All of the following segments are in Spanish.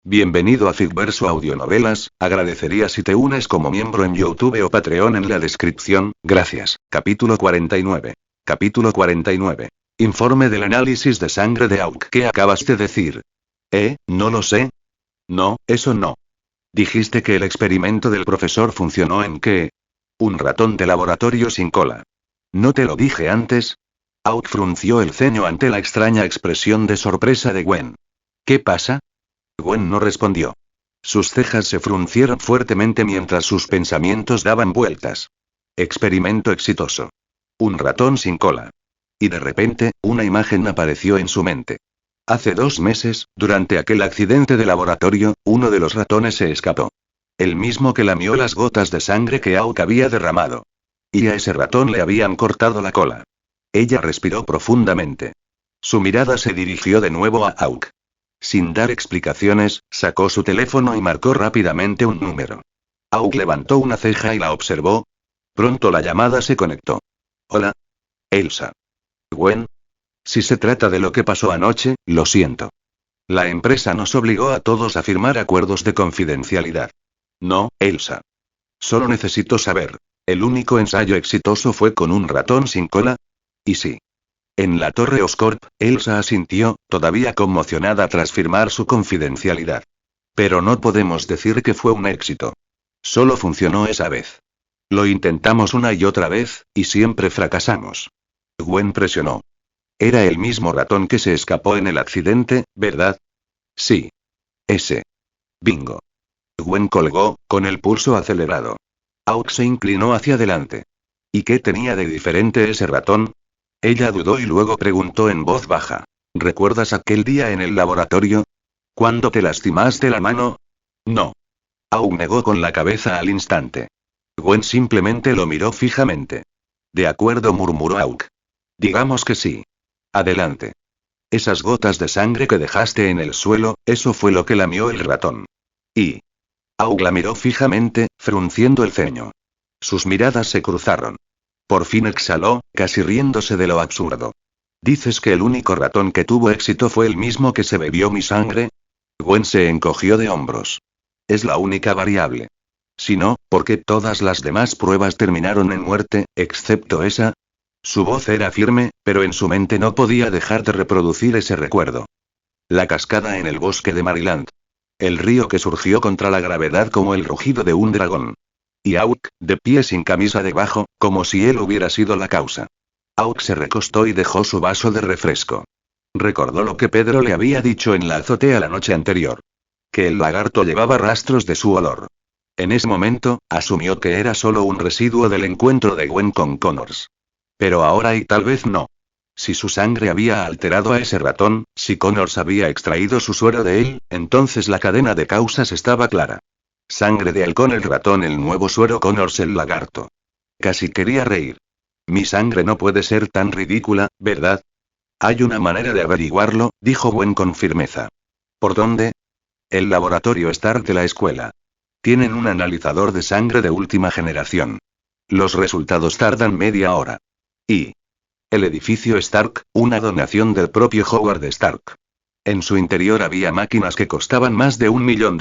Bienvenido a Ficverso Audionovelas, agradecería si te unes como miembro en YouTube o Patreon en la descripción, gracias. Capítulo 49. Capítulo 49. Informe del análisis de sangre de Auk. ¿Qué acabas de decir? No lo sé. No, eso no. Dijiste que el experimento del profesor funcionó en qué? Un ratón de laboratorio sin cola. ¿No te lo dije antes? Auk frunció el ceño ante la extraña expresión de sorpresa de Gwen. ¿Qué pasa? Gwen no respondió. Sus cejas se fruncieron fuertemente mientras sus pensamientos daban vueltas. Experimento exitoso. Un ratón sin cola. Y de repente, una imagen apareció en su mente. Hace 2 meses, durante aquel accidente de laboratorio, uno de los ratones se escapó. El mismo que lamió las gotas de sangre que Auk había derramado. Y a ese ratón le habían cortado la cola. Ella respiró profundamente. Su mirada se dirigió de nuevo a Auk. Sin dar explicaciones, sacó su teléfono y marcó rápidamente un número. Auk levantó una ceja y la observó. Pronto la llamada se conectó. Hola. Elsa. Gwen. Si se trata de lo que pasó anoche, lo siento. La empresa nos obligó a todos a firmar acuerdos de confidencialidad. No, Elsa. Solo necesito saber. ¿El único ensayo exitoso fue con un ratón sin cola? Y sí. En la Torre Oscorp, Elsa asintió, todavía conmocionada tras firmar su confidencialidad. Pero no podemos decir que fue un éxito. Solo funcionó esa vez. Lo intentamos una y otra vez, y siempre fracasamos. Gwen presionó. Era el mismo ratón que se escapó en el accidente, ¿verdad? Sí. Ese. Bingo. Gwen colgó, con el pulso acelerado. Auk se inclinó hacia adelante. ¿Y qué tenía de diferente ese ratón? Ella dudó y luego preguntó en voz baja. ¿Recuerdas aquel día en el laboratorio? ¿Cuándo te lastimaste la mano? No. Auk negó con la cabeza al instante. Gwen simplemente lo miró fijamente. De acuerdo, murmuró Auk. Digamos que sí. Adelante. Esas gotas de sangre que dejaste en el suelo, eso fue lo que lamió el ratón. Y... Auk la miró fijamente, frunciendo el ceño. Sus miradas se cruzaron. Por fin exhaló, casi riéndose de lo absurdo. ¿Dices que el único ratón que tuvo éxito fue el mismo que se bebió mi sangre? Gwen se encogió de hombros. Es la única variable. Si no, ¿por qué todas las demás pruebas terminaron en muerte, excepto esa? Su voz era firme, pero en su mente no podía dejar de reproducir ese recuerdo. La cascada en el bosque de Maryland. El río que surgió contra la gravedad como el rugido de un dragón. Y Auk, de pie sin camisa debajo, como si él hubiera sido la causa. Auk se recostó y dejó su vaso de refresco. Recordó lo que Pedro le había dicho en la azotea la noche anterior. Que el lagarto llevaba rastros de su olor. En ese momento, asumió que era solo un residuo del encuentro de Gwen con Connors. Pero ahora y tal vez no. Si su sangre había alterado a ese ratón, si Connors había extraído su suero de él, entonces la cadena de causas estaba clara. Sangre de halcón el ratón, el nuevo suero Connors el lagarto. Casi quería reír. Mi sangre no puede ser tan ridícula, ¿verdad? Hay una manera de averiguarlo, dijo Gwen con firmeza. ¿Por dónde? El laboratorio Stark de la escuela. Tienen un analizador de sangre de última generación. Los resultados tardan media hora. Y... el edificio Stark, una donación del propio Howard Stark. En su interior había máquinas que costaban más de $1 millón,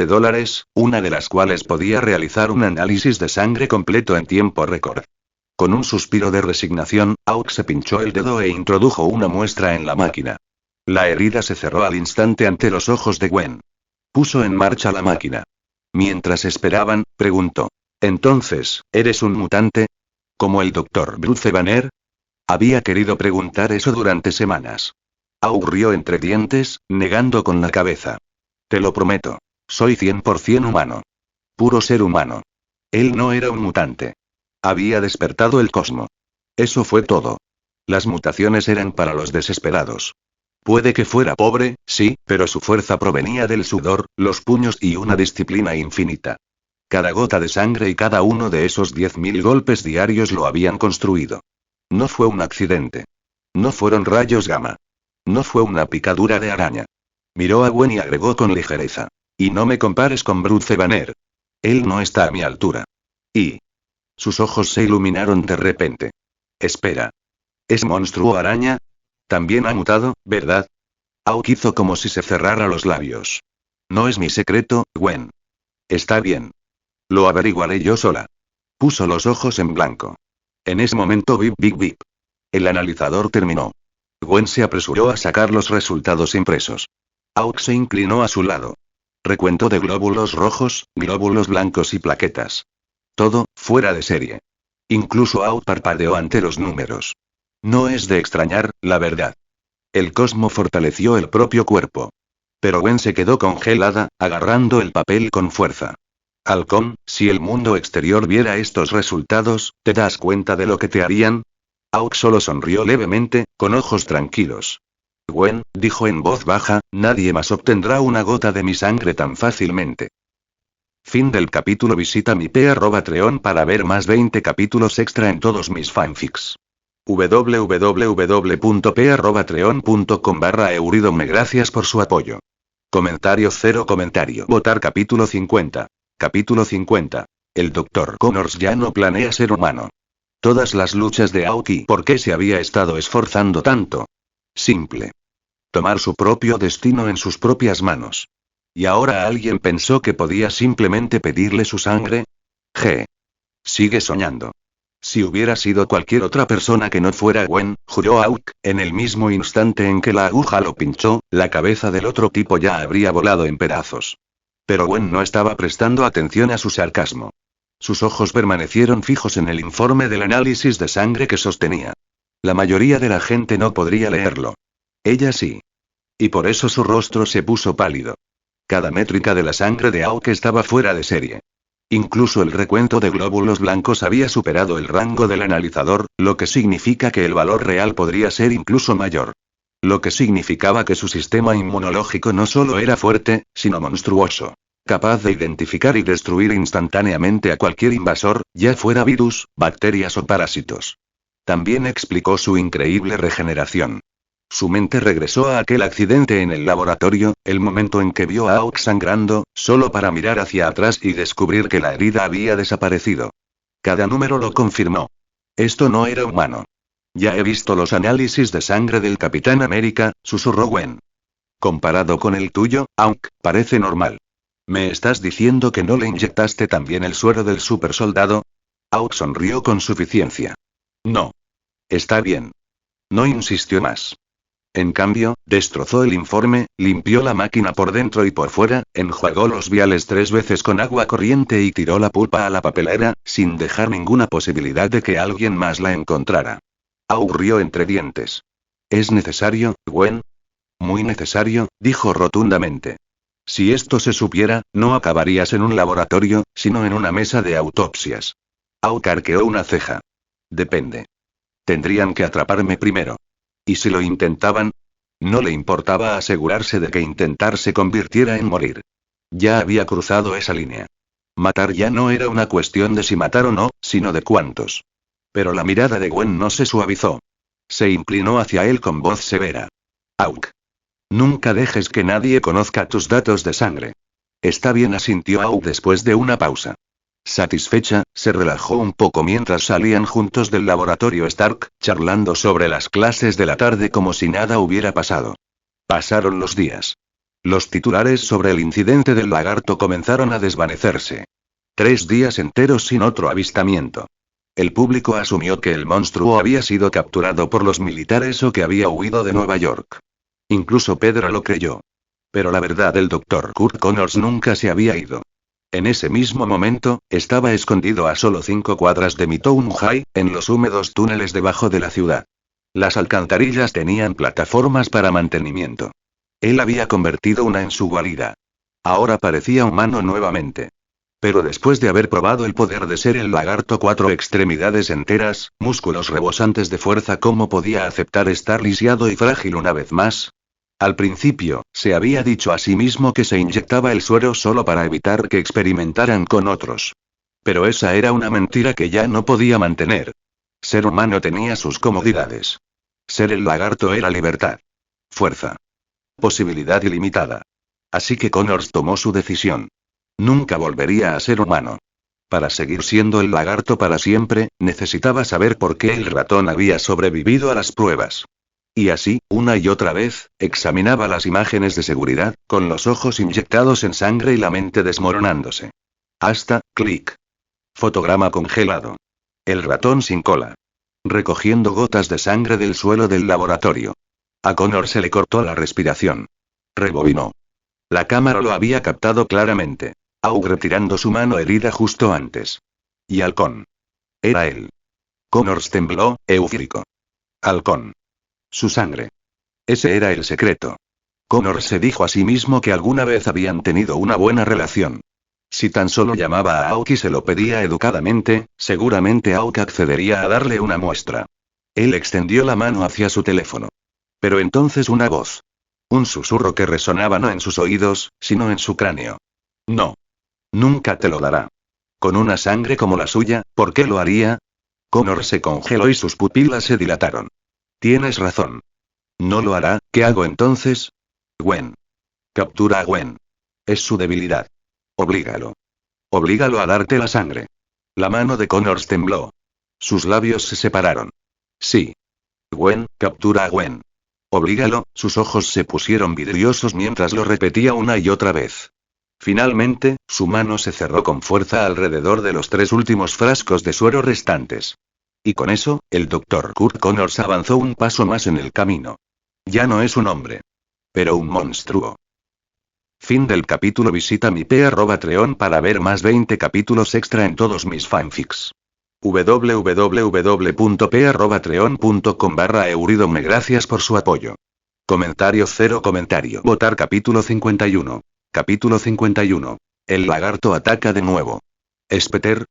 una de las cuales podía realizar un análisis de sangre completo en tiempo récord. Con un suspiro de resignación, Auk se pinchó el dedo e introdujo una muestra en la máquina. La herida se cerró al instante ante los ojos de Gwen. Puso en marcha la máquina. Mientras esperaban, preguntó. Entonces, ¿eres un mutante? ¿Como el Dr. Bruce Banner? Había querido preguntar eso durante semanas. Auk rió entre dientes, negando con la cabeza. Te lo prometo. Soy 100% humano. Puro ser humano. Él no era un mutante. Había despertado el cosmo. Eso fue todo. Las mutaciones eran para los desesperados. Puede que fuera pobre, sí, pero su fuerza provenía del sudor, los puños y una disciplina infinita. Cada gota de sangre y cada uno de esos 10.000 golpes diarios lo habían construido. No fue un accidente. No fueron rayos gamma. No fue una picadura de araña. Miró a Gwen y agregó con ligereza. Y no me compares con Bruce Banner. Él no está a mi altura. Y... sus ojos se iluminaron de repente. Espera. ¿Es monstruo araña? También ha mutado, ¿verdad? Auk hizo como si se cerrara los labios. No es mi secreto, Gwen. Está bien. Lo averiguaré yo sola. Puso los ojos en blanco. En ese momento bip bip bip. El analizador terminó. Gwen se apresuró a sacar los resultados impresos. Auk se inclinó a su lado. Recuento de glóbulos rojos, glóbulos blancos y plaquetas. Todo, fuera de serie. Incluso Auk parpadeó ante los números. No es de extrañar, la verdad. El cosmo fortaleció el propio cuerpo. Pero Gwen se quedó congelada, agarrando el papel con fuerza. Halcón, si el mundo exterior viera estos resultados, ¿te das cuenta de lo que te harían? Auk solo sonrió levemente, con ojos tranquilos. Gwen, dijo en voz baja, nadie más obtendrá una gota de mi sangre tan fácilmente. Fin del capítulo. Visita mi p@treon para ver más 20 capítulos extra en todos mis fanfics. www.p@treon.com/euridome. Gracias por su apoyo. Comentario 0 comentario. Votar capítulo 50. Capítulo 50. El Dr. Connors ya no planea ser humano. Todas las luchas de Aoki. ¿Por qué se había estado esforzando tanto? Simple. Tomar su propio destino en sus propias manos. ¿Y ahora alguien pensó que podía simplemente pedirle su sangre? Sigue soñando. Si hubiera sido cualquier otra persona que no fuera Gwen, juró Auk, en el mismo instante en que la aguja lo pinchó, la cabeza del otro tipo ya habría volado en pedazos. Pero Gwen no estaba prestando atención a su sarcasmo. Sus ojos permanecieron fijos en el informe del análisis de sangre que sostenía. La mayoría de la gente no podría leerlo. Ella sí. Y por eso su rostro se puso pálido. Cada métrica de la sangre de Auk estaba fuera de serie. Incluso el recuento de glóbulos blancos había superado el rango del analizador, lo que significa que el valor real podría ser incluso mayor. Lo que significaba que su sistema inmunológico no solo era fuerte, sino monstruoso. Capaz de identificar y destruir instantáneamente a cualquier invasor, ya fuera virus, bacterias o parásitos. También explicó su increíble regeneración. Su mente regresó a aquel accidente en el laboratorio, el momento en que vio a Auk sangrando, solo para mirar hacia atrás y descubrir que la herida había desaparecido. Cada número lo confirmó. Esto no era humano. Ya he visto los análisis de sangre del Capitán América, susurró Gwen. Comparado con el tuyo, Auk, parece normal. ¿Me estás diciendo que no le inyectaste también el suero del supersoldado? Auk sonrió con suficiencia. No. Está bien. No insistió más. En cambio, destrozó el informe, limpió la máquina por dentro y por fuera, enjuagó los viales 3 veces con agua corriente y tiró la pulpa a la papelera, sin dejar ninguna posibilidad de que alguien más la encontrara. Auk rió entre dientes. ¿Es necesario, Gwen? Muy necesario, dijo rotundamente. Si esto se supiera, no acabarías en un laboratorio, sino en una mesa de autopsias. Auk arqueó una ceja. Depende. Tendrían que atraparme primero. ¿Y si lo intentaban? No le importaba asegurarse de que intentar se convirtiera en morir. Ya había cruzado esa línea. Matar ya no era una cuestión de si matar o no, sino de cuántos. Pero la mirada de Gwen no se suavizó. Se inclinó hacia él con voz severa. Auk. Nunca dejes que nadie conozca tus datos de sangre. Está bien, asintió Auk después de una pausa. Satisfecha, se relajó un poco mientras salían juntos del laboratorio Stark, charlando sobre las clases de la tarde como si nada hubiera pasado. Pasaron los días. Los titulares sobre el incidente del lagarto comenzaron a desvanecerse. 3 días enteros sin otro avistamiento. El público asumió que el monstruo había sido capturado por los militares o que había huido de Nueva York. Incluso Pedro lo creyó. Pero la verdad, el Dr. Kurt Connors nunca se había ido. En ese mismo momento, estaba escondido a solo 5 cuadras de Midtown High, en los húmedos túneles debajo de la ciudad. Las alcantarillas tenían plataformas para mantenimiento. Él había convertido una en su guarida. Ahora parecía humano nuevamente. Pero después de haber probado el poder de ser el lagarto 4 extremidades enteras, músculos rebosantes de fuerza, ¿cómo podía aceptar estar lisiado y frágil una vez más? Al principio, se había dicho a sí mismo que se inyectaba el suero solo para evitar que experimentaran con otros. Pero esa era una mentira que ya no podía mantener. Ser humano tenía sus comodidades. Ser el lagarto era libertad. Fuerza. Posibilidad ilimitada. Así que Connors tomó su decisión. Nunca volvería a ser humano. Para seguir siendo el lagarto para siempre, necesitaba saber por qué el ratón había sobrevivido a las pruebas. Y así, una y otra vez, examinaba las imágenes de seguridad, con los ojos inyectados en sangre y la mente desmoronándose. Hasta, clic. Fotograma congelado. El ratón sin cola. Recogiendo gotas de sangre del suelo del laboratorio. A Connor se le cortó la respiración. Rebobinó. La cámara lo había captado claramente. Aug retirando su mano herida justo antes. Y Halcón. Era él. Connor tembló, eufórico. Halcón. Su sangre. Ese era el secreto. Connor se dijo a sí mismo que alguna vez habían tenido una buena relación. Si tan solo llamaba a Auk y se lo pedía educadamente, seguramente Auk accedería a darle una muestra. Él extendió la mano hacia su teléfono. Pero entonces una voz. Un susurro que resonaba no en sus oídos, sino en su cráneo. No. Nunca te lo dará. Con una sangre como la suya, ¿por qué lo haría? Connor se congeló y sus pupilas se dilataron. Tienes razón. No lo hará, ¿qué hago entonces? Gwen. Captura a Gwen. Es su debilidad. Oblígalo. Oblígalo a darte la sangre. La mano de Connor tembló. Sus labios se separaron. Sí. Gwen, captura a Gwen. Oblígalo, sus ojos se pusieron vidriosos mientras lo repetía una y otra vez. Finalmente, su mano se cerró con fuerza alrededor de los 3 últimos frascos de suero restantes. Y con eso, el Dr. Kurt Connors avanzó un paso más en el camino. Ya no es un hombre. Pero un monstruo. Fin del capítulo. Visita mi p@treon para ver más 20 capítulos extra en todos mis fanfics. www.p@treon.com/euridome. Gracias por su apoyo. Comentario 0 comentario. Votar capítulo 51. Capítulo 51. El lagarto ataca de nuevo. ¿Es Peter?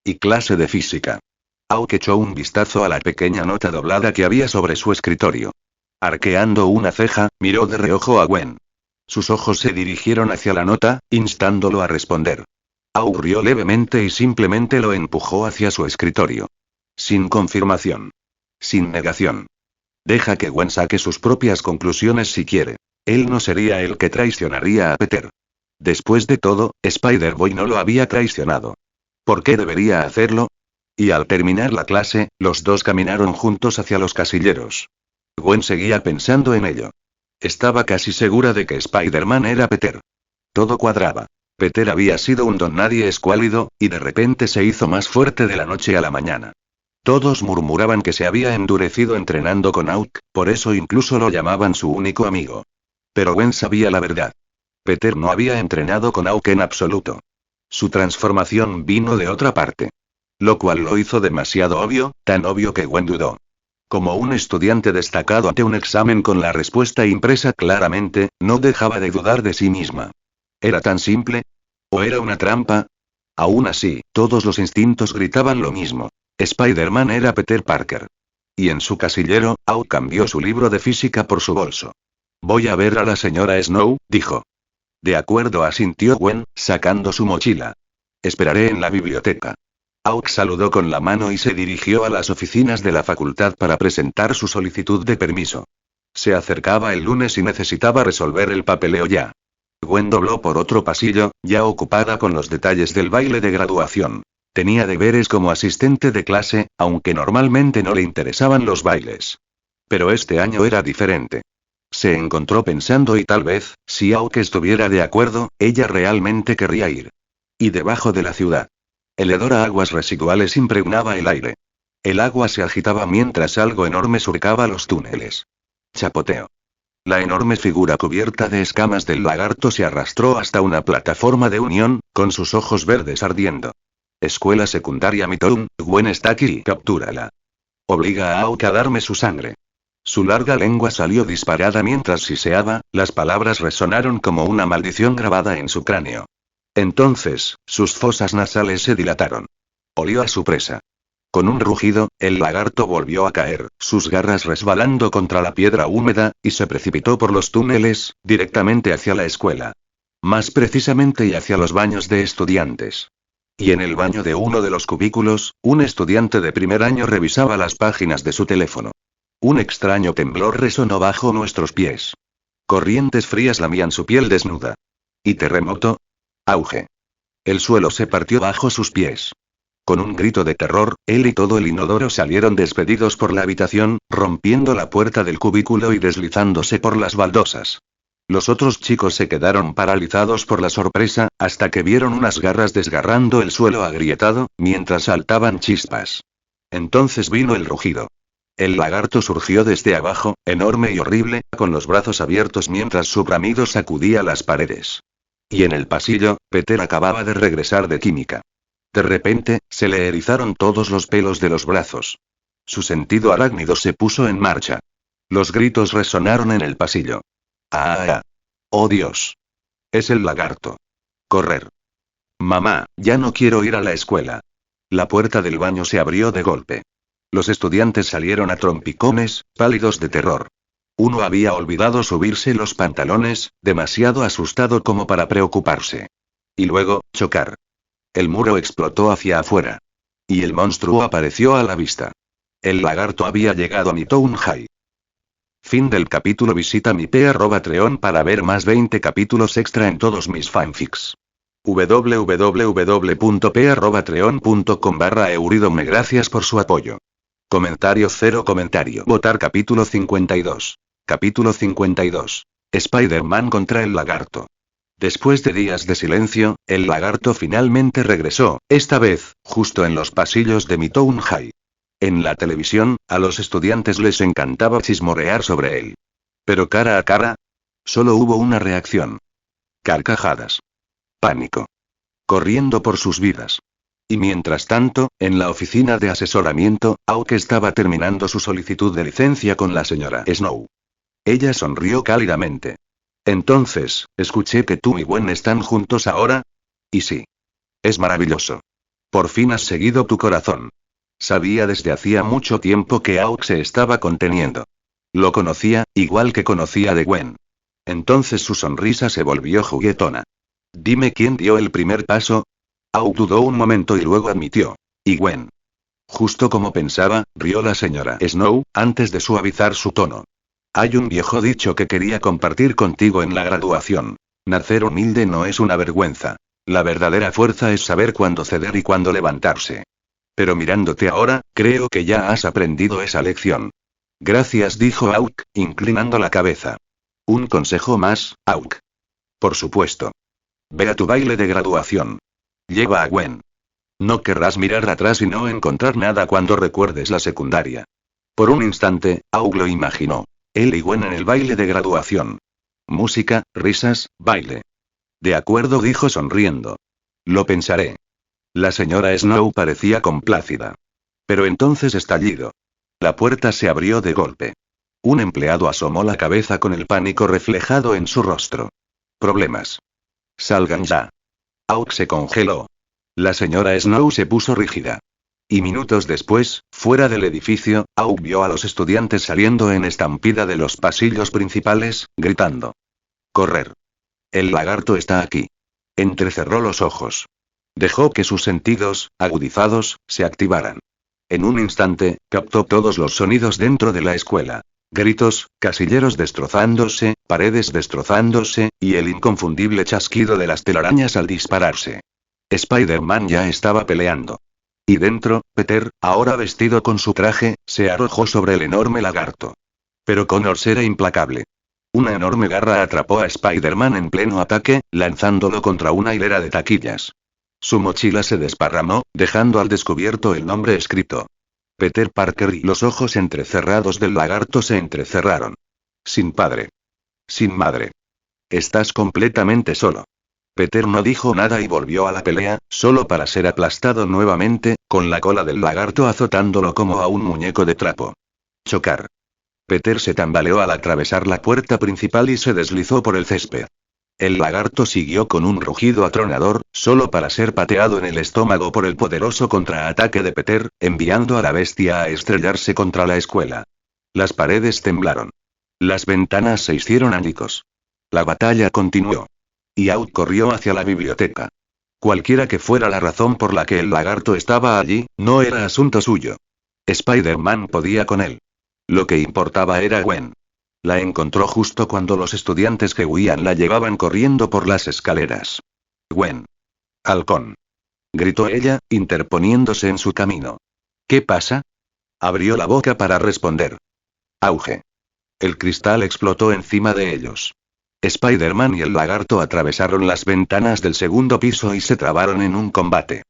Y clase de física. Auk echó un vistazo a la pequeña nota doblada que había sobre su escritorio. Arqueando una ceja, miró de reojo a Gwen. Sus ojos se dirigieron hacia la nota, instándolo a responder. Auk rió levemente y simplemente lo empujó hacia su escritorio. Sin confirmación. Sin negación. Deja que Gwen saque sus propias conclusiones si quiere. Él no sería el que traicionaría a Peter. Después de todo, Spider-Boy no lo había traicionado. ¿Por qué debería hacerlo? Y al terminar la clase, los dos caminaron juntos hacia los casilleros. Gwen seguía pensando en ello. Estaba casi segura de que Spider-Man era Peter. Todo cuadraba. Peter había sido un don nadie escuálido, y de repente se hizo más fuerte de la noche a la mañana. Todos murmuraban que se había endurecido entrenando con Auk, por eso incluso lo llamaban su único amigo. Pero Gwen sabía la verdad. Peter no había entrenado con Auk en absoluto. Su transformación vino de otra parte. Lo cual lo hizo demasiado obvio, tan obvio que Gwen dudó. Como un estudiante destacado ante un examen con la respuesta impresa claramente, no dejaba de dudar de sí misma. ¿Era tan simple? ¿O era una trampa? Aún así, todos los instintos gritaban lo mismo. Spider-Man era Peter Parker. Y en su casillero, Auk cambió su libro de física por su bolso. Voy a ver a la señora Snow, dijo. De acuerdo, asintió Gwen, sacando su mochila. Esperaré en la biblioteca. Auk saludó con la mano y se dirigió a las oficinas de la facultad para presentar su solicitud de permiso. Se acercaba el lunes y necesitaba resolver el papeleo ya. Gwen dobló por otro pasillo, ya ocupada con los detalles del baile de graduación. Tenía deberes como asistente de clase, aunque normalmente no le interesaban los bailes. Pero este año era diferente. Se encontró pensando y tal vez, si Auk estuviera de acuerdo, ella realmente querría ir. Y debajo de la ciudad. El hedor a aguas residuales impregnaba el aire. El agua se agitaba mientras algo enorme surcaba los túneles. Chapoteo. La enorme figura cubierta de escamas del lagarto se arrastró hasta una plataforma de unión, con sus ojos verdes ardiendo. Escuela secundaria Midtown, Gwen está aquí, captúrala. Obliga a Auk a darme su sangre. Su larga lengua salió disparada mientras siseaba, las palabras resonaron como una maldición grabada en su cráneo. Entonces, sus fosas nasales se dilataron. Olió a su presa. Con un rugido, el lagarto volvió a caer, sus garras resbalando contra la piedra húmeda, y se precipitó por los túneles, directamente hacia la escuela. Más precisamente y hacia los baños de estudiantes. Y en el baño de uno de los cubículos, un estudiante de primer año revisaba las páginas de su teléfono. Un extraño temblor resonó bajo nuestros pies. Corrientes frías lamían su piel desnuda. ¿Y terremoto? Auge. El suelo se partió bajo sus pies. Con un grito de terror, él y todo el inodoro salieron despedidos por la habitación, rompiendo la puerta del cubículo y deslizándose por las baldosas. Los otros chicos se quedaron paralizados por la sorpresa, hasta que vieron unas garras desgarrando el suelo agrietado, mientras saltaban chispas. Entonces vino el rugido. El lagarto surgió desde abajo, enorme y horrible, con los brazos abiertos mientras su bramido sacudía las paredes. Y en el pasillo, Peter acababa de regresar de química. De repente, se le erizaron todos los pelos de los brazos. Su sentido arácnido se puso en marcha. Los gritos resonaron en el pasillo. ¡Ah! ¡Oh Dios! Es el lagarto. Correr. Mamá, ya no quiero ir a la escuela. La puerta del baño se abrió de golpe. Los estudiantes salieron a trompicones, pálidos de terror. Uno había olvidado subirse los pantalones, demasiado asustado como para preocuparse. Y luego, chocar. El muro explotó hacia afuera. Y el monstruo apareció a la vista. El lagarto había llegado a mi Town High. Fin del capítulo. Visita mi p@treon para ver más 20 capítulos extra en todos mis fanfics. www.p@treon.com/euridome. Gracias por su apoyo. Comentario 0 comentario. Votar capítulo 52. Capítulo 52. Spider-Man contra el lagarto. Después de días de silencio, el lagarto finalmente regresó, esta vez, justo en los pasillos de mi Town High. En la televisión, a los estudiantes les encantaba chismorrear sobre él. Pero cara a cara, solo hubo una reacción. Carcajadas. Pánico. Corriendo por sus vidas. Y mientras tanto, en la oficina de asesoramiento, Hawk estaba terminando su solicitud de licencia con la señora Snow. Ella sonrió cálidamente. Entonces, escuché que tú y Gwen están juntos ahora. Y sí. Es maravilloso. Por fin has seguido tu corazón. Sabía desde hacía mucho tiempo que Hawk se estaba conteniendo. Lo conocía, igual que conocía de Gwen. Entonces su sonrisa se volvió juguetona. Dime quién dio el primer paso. Hawk dudó un momento y luego admitió. Y Gwen. Justo como pensaba, rió la señora Snow, antes de suavizar su tono. Hay un viejo dicho que quería compartir contigo en la graduación. Nacer humilde no es una vergüenza. La verdadera fuerza es saber cuándo ceder y cuándo levantarse. Pero mirándote ahora, creo que ya has aprendido esa lección. Gracias, dijo Hawk, inclinando la cabeza. Un consejo más, Hawk. Por supuesto. Ve a tu baile de graduación. Lleva a Gwen. No querrás mirar atrás y no encontrar nada cuando recuerdes la secundaria. Por un instante, Hawk lo imaginó. Él y Gwen en el baile de graduación. Música, risas, baile. De acuerdo, dijo sonriendo. Lo pensaré. La señora Snow parecía complácida. Pero entonces estallido. La puerta se abrió de golpe. Un empleado asomó la cabeza con el pánico reflejado en su rostro. Problemas. Salgan ya. Hawk se congeló. La señora Snow se puso rígida. Y minutos después, fuera del edificio, Hawk vio a los estudiantes saliendo en estampida de los pasillos principales, gritando. Correr. El lagarto está aquí. Entrecerró los ojos. Dejó que sus sentidos, agudizados, se activaran. En un instante, captó todos los sonidos dentro de la escuela. Gritos, casilleros destrozándose, paredes destrozándose, y el inconfundible chasquido de las telarañas al dispararse. Spider-Man ya estaba peleando. Y dentro, Peter, ahora vestido con su traje, se arrojó sobre el enorme lagarto. Pero Connors era implacable. Una enorme garra atrapó a Spider-Man en pleno ataque, lanzándolo contra una hilera de taquillas. Su mochila se desparramó, dejando al descubierto el nombre escrito. Peter Parker, y los ojos entrecerrados del lagarto se entrecerraron. Sin padre. Sin madre. Estás completamente solo. Peter no dijo nada y volvió a la pelea, solo para ser aplastado nuevamente, con la cola del lagarto azotándolo como a un muñeco de trapo. Chocar. Peter se tambaleó al atravesar la puerta principal y se deslizó por el césped. El lagarto siguió con un rugido atronador, solo para ser pateado en el estómago por el poderoso contraataque de Peter, enviando a la bestia a estrellarse contra la escuela. Las paredes temblaron. Las ventanas se hicieron añicos. La batalla continuó. Y Hawk corrió hacia la biblioteca. Cualquiera que fuera la razón por la que el lagarto estaba allí, no era asunto suyo. Spider-Man podía con él. Lo que importaba era Gwen. La encontró justo cuando los estudiantes que huían la llevaban corriendo por las escaleras. Gwen. Halcón. gritó ella, interponiéndose en su camino. ¿Qué pasa? Abrió la boca para responder. Auge. El cristal explotó encima de ellos. Spider-Man y el lagarto atravesaron las ventanas del segundo piso y se trabaron en un combate.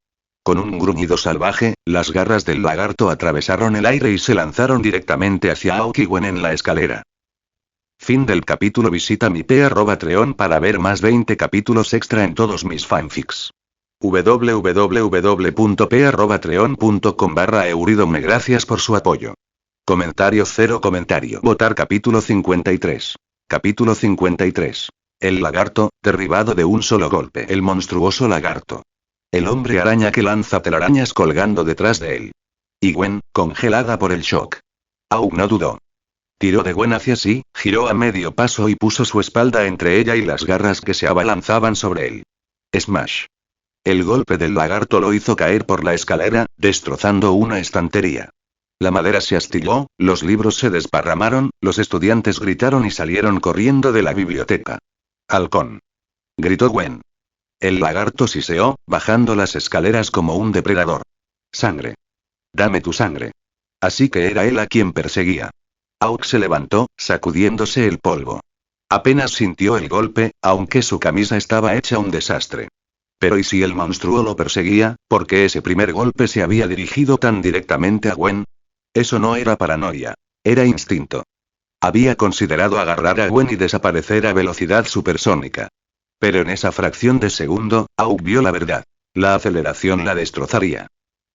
Con un gruñido salvaje, las garras del lagarto atravesaron el aire y se lanzaron directamente hacia Aok y Gwen en la escalera. Fin del capítulo. Visita mi Patreon para ver más 20 capítulos extra en todos mis fanfics. www.p@patreon.com/Euridome. Gracias por su apoyo. Comentario. Votar. Capítulo 53. Capítulo 53. El lagarto, derribado de un solo golpe. El monstruoso lagarto. El hombre araña que lanza telarañas colgando detrás de él. Y Gwen, congelada por el shock. Auk no dudó. Tiró de Gwen hacia sí, giró a medio paso y puso su espalda entre ella y las garras que se abalanzaban sobre él. Smash. El golpe del lagarto lo hizo caer por la escalera, destrozando una estantería. La madera se astilló, los libros se desparramaron, los estudiantes gritaron y salieron corriendo de la biblioteca. ¡Halcón! Gritó Gwen. El lagarto siseó, bajando las escaleras como un depredador. Sangre. Dame tu sangre. Así que era él a quien perseguía. Auk se levantó, sacudiéndose el polvo. Apenas sintió el golpe, aunque su camisa estaba hecha un desastre. Pero ¿y si el monstruo lo perseguía? ¿Por qué ese primer golpe se había dirigido tan directamente a Gwen? Eso no era paranoia. Era instinto. Había considerado agarrar a Gwen y desaparecer a velocidad supersónica. Pero en esa fracción de segundo, Auk vio la verdad. La aceleración la destrozaría.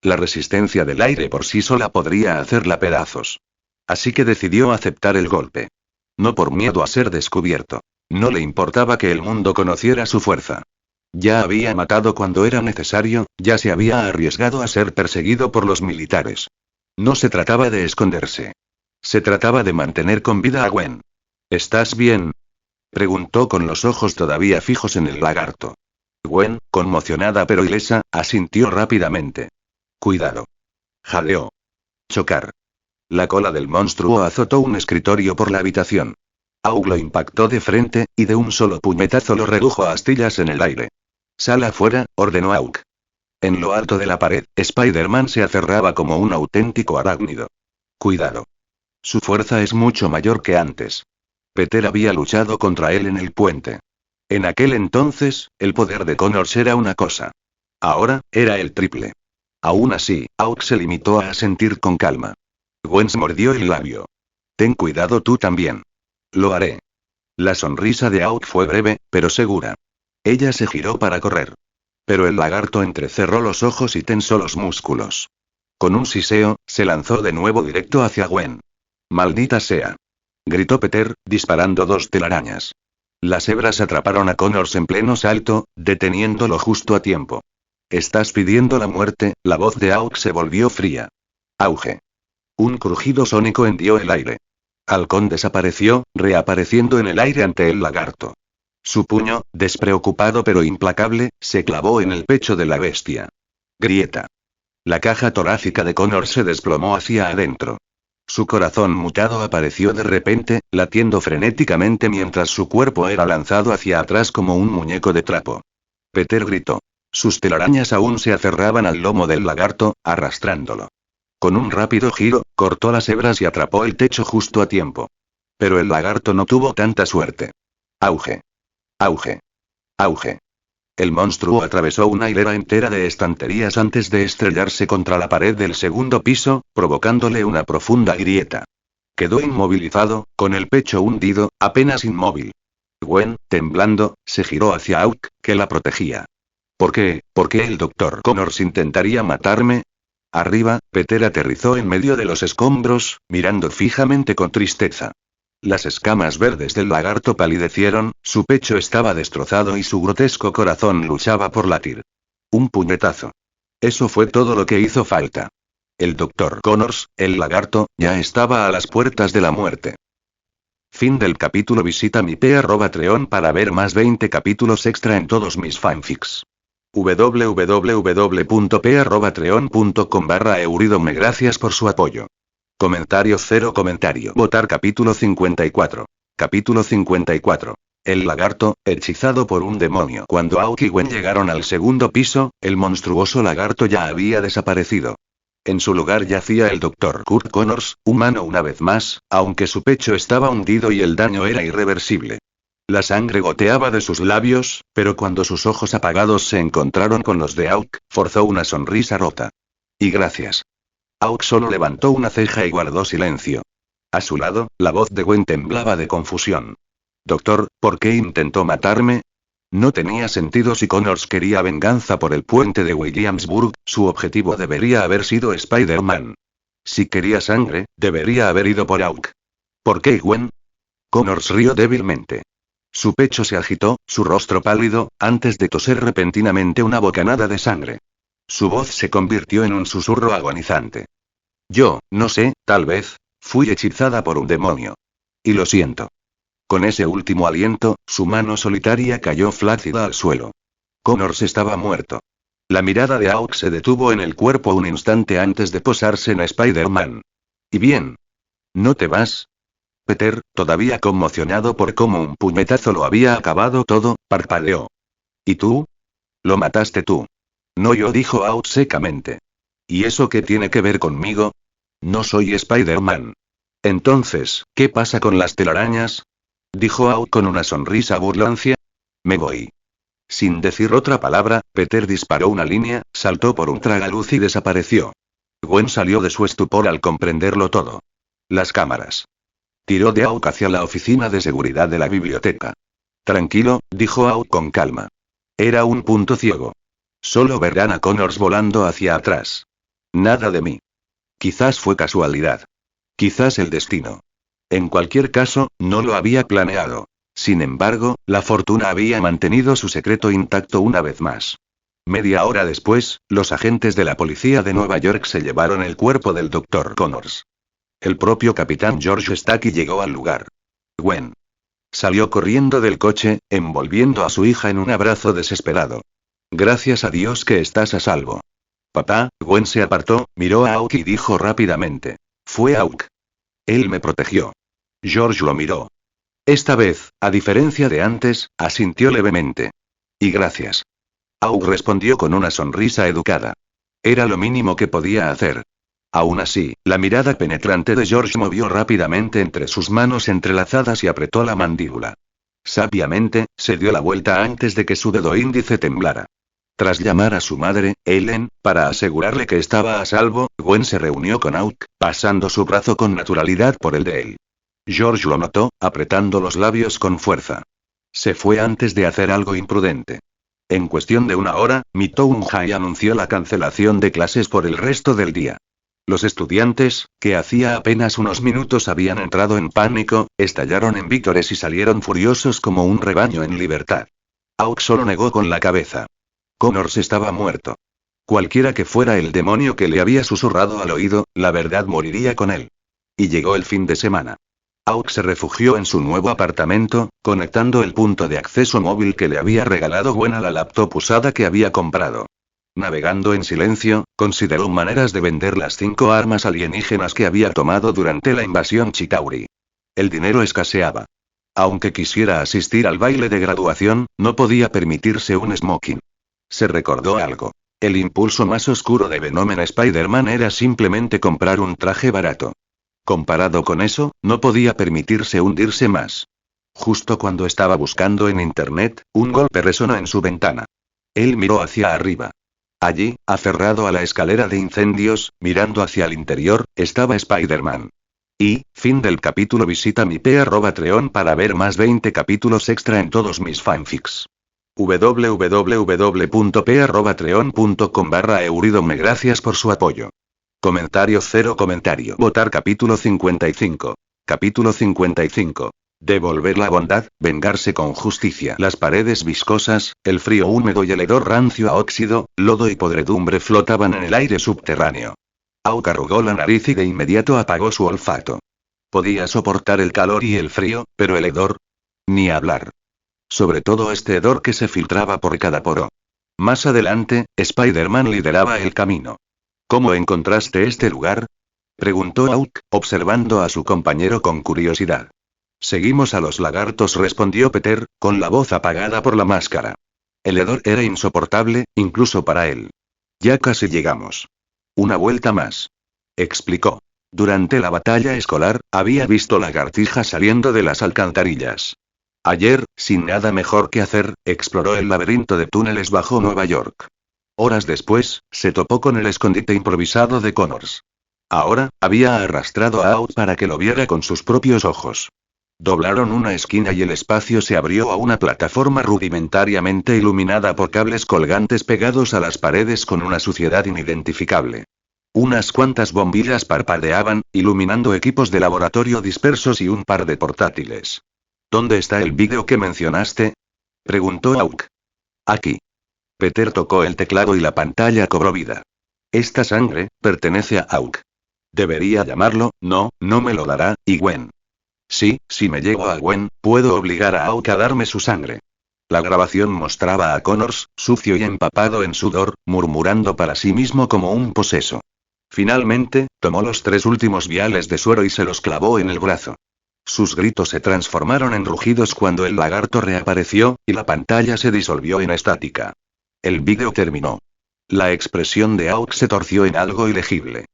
La resistencia del aire por sí sola podría hacerla pedazos. Así que decidió aceptar el golpe. No por miedo a ser descubierto. No le importaba que el mundo conociera su fuerza. Ya había matado cuando era necesario, ya se había arriesgado a ser perseguido por los militares. No se trataba de esconderse. Se trataba de mantener con vida a Gwen. ¿Estás bien?, preguntó con los ojos todavía fijos en el lagarto. Gwen, conmocionada pero ilesa, asintió rápidamente. Cuidado. Jadeó. Chocar. La cola del monstruo azotó un escritorio por la habitación. Auk lo impactó de frente, y de un solo puñetazo lo redujo a astillas en el aire. Sal afuera, ordenó Auk. En lo alto de la pared, Spider-Man se aferraba como un auténtico arácnido. Cuidado. Su fuerza es mucho mayor que antes. Peter había luchado contra él en el puente. En aquel entonces, el poder de Connors era una cosa. Ahora, era el triple. Aún así, Auk se limitó a asentir con calma. Gwen se mordió el labio. Ten cuidado tú también. Lo haré. La sonrisa de Auk fue breve, pero segura. Ella se giró para correr. Pero el lagarto entrecerró los ojos y tensó los músculos. Con un siseo, se lanzó de nuevo directo hacia Gwen. ¡Maldita sea!, gritó Peter, disparando 2 telarañas. Las hebras atraparon a Connors en pleno salto, deteniéndolo justo a tiempo. ¿Estás pidiendo la muerte? La voz de Auk se volvió fría. Auge. Un crujido sónico hendió el aire. Halcón desapareció, reapareciendo en el aire ante el lagarto. Su puño, despreocupado pero implacable, se clavó en el pecho de la bestia. Grieta. La caja torácica de Connors se desplomó hacia adentro. Su corazón mutado apareció de repente, latiendo frenéticamente mientras su cuerpo era lanzado hacia atrás como un muñeco de trapo. Peter gritó. Sus telarañas aún se aferraban al lomo del lagarto, arrastrándolo. Con un rápido giro, cortó las hebras y atrapó el techo justo a tiempo. Pero el lagarto no tuvo tanta suerte. Auge. Auge. Auge. El monstruo atravesó una hilera entera de estanterías antes de estrellarse contra la pared del segundo piso, provocándole una profunda grieta. Quedó inmovilizado, con el pecho hundido, apenas inmóvil. Gwen, temblando, se giró hacia Auk, que la protegía. ¿Por qué el Dr. Connors intentaría matarme? Arriba, Peter aterrizó en medio de los escombros, mirando fijamente con tristeza. Las escamas verdes del lagarto palidecieron, su pecho estaba destrozado y su grotesco corazón luchaba por latir. Un puñetazo. Eso fue todo lo que hizo falta. El Dr. Connors, el lagarto, ya estaba a las puertas de la muerte. Fin del capítulo. Visita mi Patreon para ver más 20 capítulos extra en todos mis fanfics. www.p@patreon.com/Euridome. Gracias por su apoyo. Comentario. Votar. Capítulo 54. Capítulo 54. El lagarto, hechizado por un demonio. Cuando Aok y Gwen llegaron al segundo piso, el monstruoso lagarto ya había desaparecido. En su lugar yacía el Dr. Kurt Connors, humano una vez más, aunque su pecho estaba hundido y el daño era irreversible. La sangre goteaba de sus labios, pero cuando sus ojos apagados se encontraron con los de Aok, forzó una sonrisa rota. Y gracias. Aok solo levantó una ceja y guardó silencio. A su lado, la voz de Gwen temblaba de confusión. Doctor, ¿por qué intentó matarme? No tenía sentido si Connors quería venganza por el puente de Williamsburg, su objetivo debería haber sido Spider-Man. Si quería sangre, debería haber ido por Aok. ¿Por qué Gwen? Connors rió débilmente. Su pecho se agitó, su rostro pálido, antes de toser repentinamente una bocanada de sangre. Su voz se convirtió en un susurro agonizante. Yo, no sé, tal vez, fui hechizada por un demonio. Y lo siento. Con ese último aliento, su mano solitaria cayó flácida al suelo. Connors estaba muerto. La mirada de Aok se detuvo en el cuerpo un instante antes de posarse en Spider-Man. ¿Y bien? ¿No te vas? Peter, todavía conmocionado por cómo un puñetazo lo había acabado todo, parpadeó. ¿Y tú? Lo mataste tú. No yo, dijo Aok secamente. ¿Y eso qué tiene que ver conmigo? No soy Spider-Man. Entonces, ¿qué pasa con las telarañas? Dijo Aok con una sonrisa burlancia. Me voy. Sin decir otra palabra, Peter disparó una línea, saltó por un tragaluz y desapareció. Gwen salió de su estupor al comprenderlo todo. Las cámaras. Tiró de Aok hacia la oficina de seguridad de la biblioteca. Tranquilo, dijo Aok con calma. Era un punto ciego. Solo verán a Connors volando hacia atrás. Nada de mí. Quizás fue casualidad. Quizás el destino. En cualquier caso, no lo había planeado. Sin embargo, la fortuna había mantenido su secreto intacto una vez más. Media hora después, los agentes de la policía de Nueva York se llevaron el cuerpo del Dr. Connors. El propio capitán George Stacky llegó al lugar. Gwen. Salió corriendo del coche, envolviendo a su hija en un abrazo desesperado. Gracias a Dios que estás a salvo. Papá. Gwen se apartó, miró a Aok y dijo rápidamente. Fue Aok. Él me protegió. George lo miró. Esta vez, a diferencia de antes, asintió levemente. Y gracias. Aok respondió con una sonrisa educada. Era lo mínimo que podía hacer. Aún así, la mirada penetrante de George movió rápidamente entre sus manos entrelazadas y apretó la mandíbula. Sabiamente, se dio la vuelta antes de que su dedo índice temblara. Tras llamar a su madre, Ellen, para asegurarle que estaba a salvo, Gwen se reunió con Aok, pasando su brazo con naturalidad por el de él. George lo notó, apretando los labios con fuerza. Se fue antes de hacer algo imprudente. En cuestión de una hora, Mitoun High anunció la cancelación de clases por el resto del día. Los estudiantes, que hacía apenas unos minutos habían entrado en pánico, estallaron en vítores y salieron furiosos como un rebaño en libertad. Aok solo negó con la cabeza. Connors estaba muerto. Cualquiera que fuera el demonio que le había susurrado al oído, la verdad moriría con él. Y llegó el fin de semana. Aok se refugió en su nuevo apartamento, conectando el punto de acceso móvil que le había regalado Gwen a la laptop usada que había comprado. Navegando en silencio, consideró maneras de vender las 5 armas alienígenas que había tomado durante la invasión Chitauri. El dinero escaseaba. Aunque quisiera asistir al baile de graduación, no podía permitirse un smoking. Se recordó algo. El impulso más oscuro de Venom en Spider-Man era simplemente comprar un traje barato. Comparado con eso, no podía permitirse hundirse más. Justo cuando estaba buscando en internet, un golpe resonó en su ventana. Él miró hacia arriba. Allí, aferrado a la escalera de incendios, mirando hacia el interior, estaba Spider-Man. Y, fin del capítulo. Visita mi p@treon para ver más 20 capítulos extra en todos mis fanfics. www.p@treon.com/euridome. Gracias por su apoyo. Comentario. Votar capítulo 55. Capítulo 55. Devolver la bondad, vengarse con justicia. Las paredes viscosas, el frío húmedo y el hedor rancio a óxido, lodo y podredumbre flotaban en el aire subterráneo. Aok arrugó la nariz y de inmediato apagó su olfato. Podía soportar el calor y el frío, pero el hedor. Ni hablar. Sobre todo este hedor que se filtraba por cada poro. Más adelante, Spider-Man lideraba el camino. ¿Cómo encontraste este lugar? Preguntó Aok, observando a su compañero con curiosidad. Seguimos a los lagartos, respondió Peter, con la voz apagada por la máscara. El hedor era insoportable, incluso para él. Ya casi llegamos. Una vuelta más. Explicó. Durante la batalla escolar, había visto lagartijas saliendo de las alcantarillas. Ayer, sin nada mejor que hacer, exploró el laberinto de túneles bajo Nueva York. Horas después, se topó con el escondite improvisado de Connors. Ahora, había arrastrado a Out para que lo viera con sus propios ojos. Doblaron una esquina y el espacio se abrió a una plataforma rudimentariamente iluminada por cables colgantes pegados a las paredes con una suciedad inidentificable. Unas cuantas bombillas parpadeaban, iluminando equipos de laboratorio dispersos y un par de portátiles. ¿Dónde está el vídeo que mencionaste?, preguntó Auk. Aquí. Peter tocó el teclado y la pantalla cobró vida. Esta sangre pertenece a Auk. Debería llamarlo, no me lo dará, y Gwen. Sí, si me llevo a Gwen, puedo obligar a Auk a darme su sangre. La grabación mostraba a Connors, sucio y empapado en sudor, murmurando para sí mismo como un poseso. Finalmente, tomó los 3 últimos viales de suero y se los clavó en el brazo. Sus gritos se transformaron en rugidos cuando el lagarto reapareció, y la pantalla se disolvió en estática. El vídeo terminó. La expresión de Auk se torció en algo ilegible.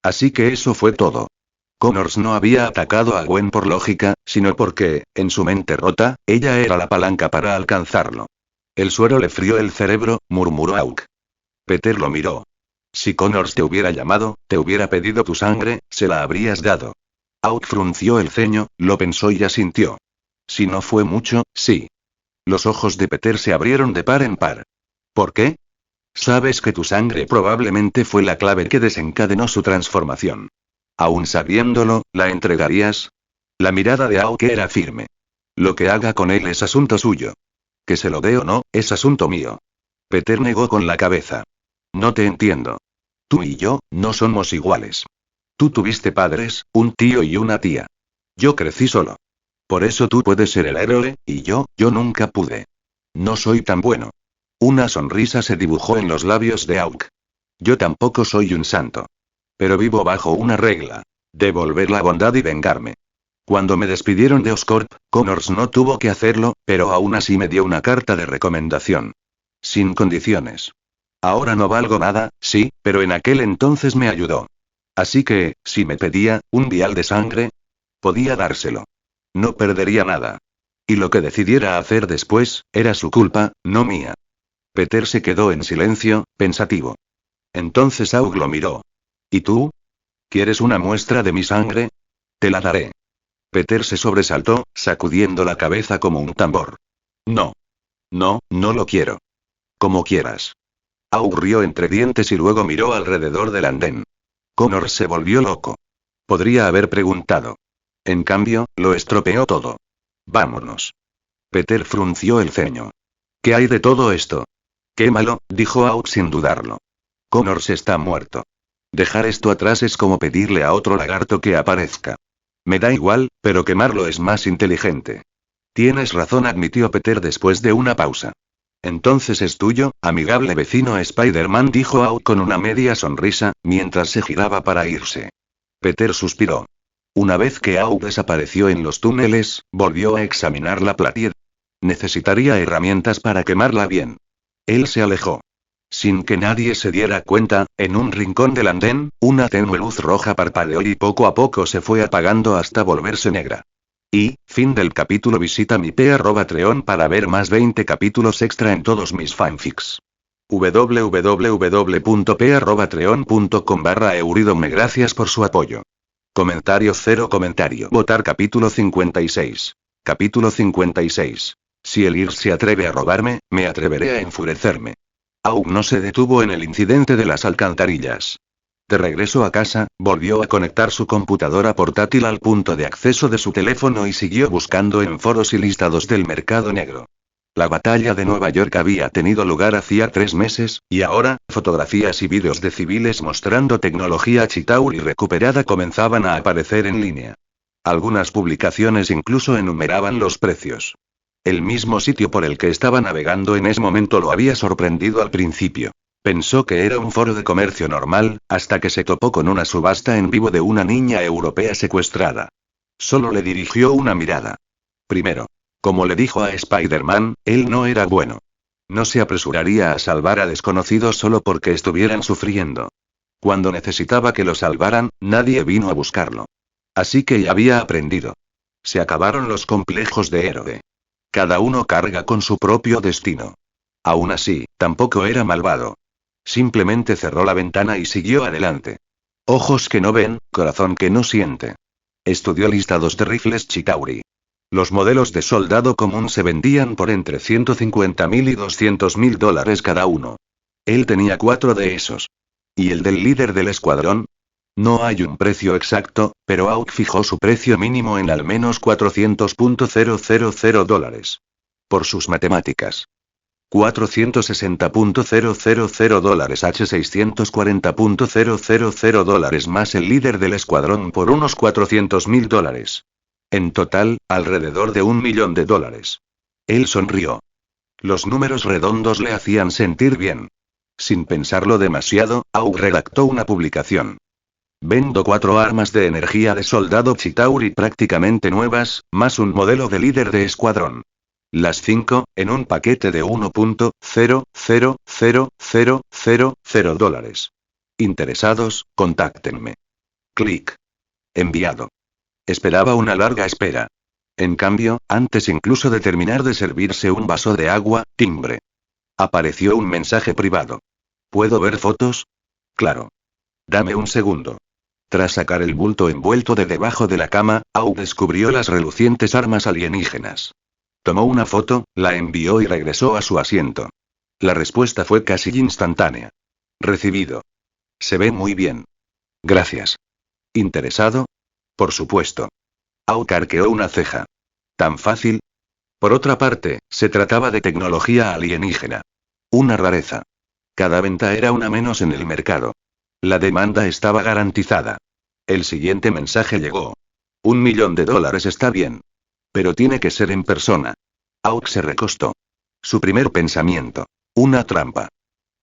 Así que eso fue todo. Connors no había atacado a Gwen por lógica, sino porque, en su mente rota, ella era la palanca para alcanzarlo. El suero le frió el cerebro, murmuró Auk. Peter lo miró. Si Connors te hubiera llamado, te hubiera pedido tu sangre, se la habrías dado. Auk frunció el ceño, lo pensó y asintió. Si no fue mucho, sí. Los ojos de Peter se abrieron de par en par. ¿Por qué? Sabes que tu sangre probablemente fue la clave que desencadenó su transformación. Aún sabiéndolo, ¿la entregarías? La mirada de Auk era firme. Lo que haga con él es asunto suyo. Que se lo dé o no, es asunto mío. Peter negó con la cabeza. No te entiendo. Tú y yo, no somos iguales. Tú tuviste padres, un tío y una tía. Yo crecí solo. Por eso tú puedes ser el héroe, y yo nunca pude. No soy tan bueno. Una sonrisa se dibujó en los labios de Auk. Yo tampoco soy un santo. Pero vivo bajo una regla. Devolver la bondad y vengarme. Cuando me despidieron de Oscorp, Connors no tuvo que hacerlo, pero aún así me dio una carta de recomendación. Sin condiciones. Ahora no valgo nada, sí, pero en aquel entonces me ayudó. Así que, si me pedía un vial de sangre, podía dárselo. No perdería nada. Y lo que decidiera hacer después, era su culpa, no mía. Peter se quedó en silencio, pensativo. Entonces Auk lo miró. ¿Y tú? ¿Quieres una muestra de mi sangre? Te la daré. Peter se sobresaltó, sacudiendo la cabeza como un tambor. No. No lo quiero. Como quieras. Auk rió entre dientes y luego miró alrededor del andén. Connors se volvió loco. Podría haber preguntado. En cambio, lo estropeó todo. Vámonos. Peter frunció el ceño. ¿Qué hay de todo esto? Quémalo, dijo Auk sin dudarlo. Connors está muerto. Dejar esto atrás es como pedirle a otro lagarto que aparezca. Me da igual, pero quemarlo es más inteligente. Tienes razón, admitió Peter después de una pausa. Entonces es tuyo, amigable vecino Spider-Man, dijo Auk con una media sonrisa, mientras se giraba para irse. Peter suspiró. Una vez que Auk desapareció en los túneles, volvió a examinar la platier. Necesitaría herramientas para quemarla bien. Él se alejó. Sin que nadie se diera cuenta, en un rincón del andén, una tenue luz roja parpadeó y poco a poco se fue apagando hasta volverse negra. Y, fin del capítulo. Visita mi p@treon para ver más 20 capítulos extra en todos mis fanfics. www.p@treon.com/euridome. Gracias por su apoyo. Comentario 0 comentario. Votar capítulo 56. Capítulo 56. Si el IR se atreve a robarme, me atreveré a enfurecerme. Auk no se detuvo en el incidente de las alcantarillas. De regreso a casa, volvió a conectar su computadora portátil al punto de acceso de su teléfono y siguió buscando en foros y listados del mercado negro. La batalla de Nueva York había tenido lugar hacía 3 meses, y ahora, fotografías y vídeos de civiles mostrando tecnología Chitauri recuperada comenzaban a aparecer en línea. Algunas publicaciones incluso enumeraban los precios. El mismo sitio por el que estaba navegando en ese momento lo había sorprendido al principio. Pensó que era un foro de comercio normal, hasta que se topó con una subasta en vivo de una niña europea secuestrada. Solo le dirigió una mirada. Primero. Como le dijo a Spider-Man, él no era bueno. No se apresuraría a salvar a desconocidos solo porque estuvieran sufriendo. Cuando necesitaba que lo salvaran, nadie vino a buscarlo. Así que ya había aprendido. Se acabaron los complejos de héroe. Cada uno carga con su propio destino. Aún así, tampoco era malvado. Simplemente cerró la ventana y siguió adelante. Ojos que no ven, corazón que no siente. Estudió listados de rifles Chitauri. Los modelos de soldado común se vendían por entre $150,000 y $200,000 cada uno. Él tenía 4 de esos. ¿Y el del líder del escuadrón? No hay un precio exacto, pero Hawk fijó su precio mínimo en al menos $400,000. Por sus matemáticas. $460,000 h $640,000 más el líder del escuadrón por unos $400,000. En total, alrededor de $1 millón. Él sonrió. Los números redondos le hacían sentir bien. Sin pensarlo demasiado, Hawk redactó una publicación. Vendo 4 armas de energía de soldado Chitauri prácticamente nuevas, más un modelo de líder de escuadrón. Las 5, en un paquete de $1,000,000. ¿Interesados? Contáctenme. Clic. Enviado. Esperaba una larga espera. En cambio, antes incluso de terminar de servirse un vaso de agua, timbre. Apareció un mensaje privado. ¿Puedo ver fotos? Claro. Dame un segundo. Tras sacar el bulto envuelto de debajo de la cama, Hawk descubrió las relucientes armas alienígenas. Tomó una foto, la envió y regresó a su asiento. La respuesta fue casi instantánea. Recibido. Se ve muy bien. Gracias. ¿Interesado? Por supuesto. Hawk arqueó una ceja. ¿Tan fácil? Por otra parte, se trataba de tecnología alienígena. Una rareza. Cada venta era una menos en el mercado. La demanda estaba garantizada. El siguiente mensaje llegó. $1 millón está bien. Pero tiene que ser en persona. Hawk se recostó. Su primer pensamiento. Una trampa.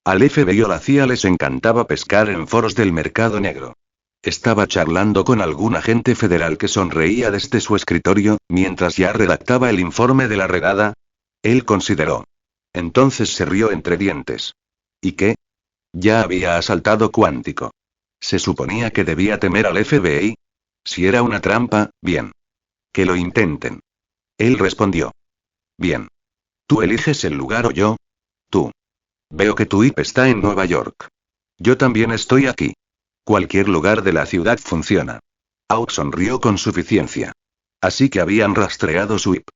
Al FBI o la CIA les encantaba pescar en foros del mercado negro. Estaba charlando con algún agente federal que sonreía desde su escritorio, mientras ya redactaba el informe de la redada. Él consideró. Entonces se rió entre dientes. ¿Y qué? Ya había asaltado Cuántico. ¿Se suponía que debía temer al FBI? Si era una trampa, bien. Que lo intenten. Él respondió. Bien. ¿Tú eliges el lugar o yo? Tú. Veo que tu IP está en Nueva York. Yo también estoy aquí. Cualquier lugar de la ciudad funciona. Hawk sonrió con suficiencia. Así que habían rastreado su IP.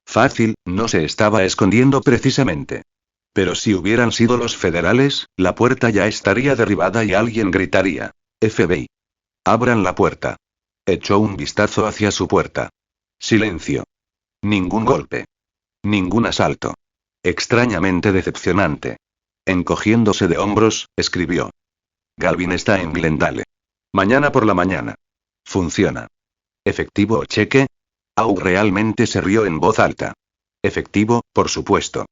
Fácil, no se estaba escondiendo precisamente. Pero si hubieran sido los federales, la puerta ya estaría derribada y alguien gritaría. FBI. Abran la puerta. Echó un vistazo hacia su puerta. Silencio. Ningún golpe. Ningún asalto. Extrañamente decepcionante. Encogiéndose de hombros, escribió. Galvin está en Glendale. Mañana por la mañana. Funciona. ¿Efectivo o cheque? Hawk realmente se rió en voz alta. Efectivo, por supuesto.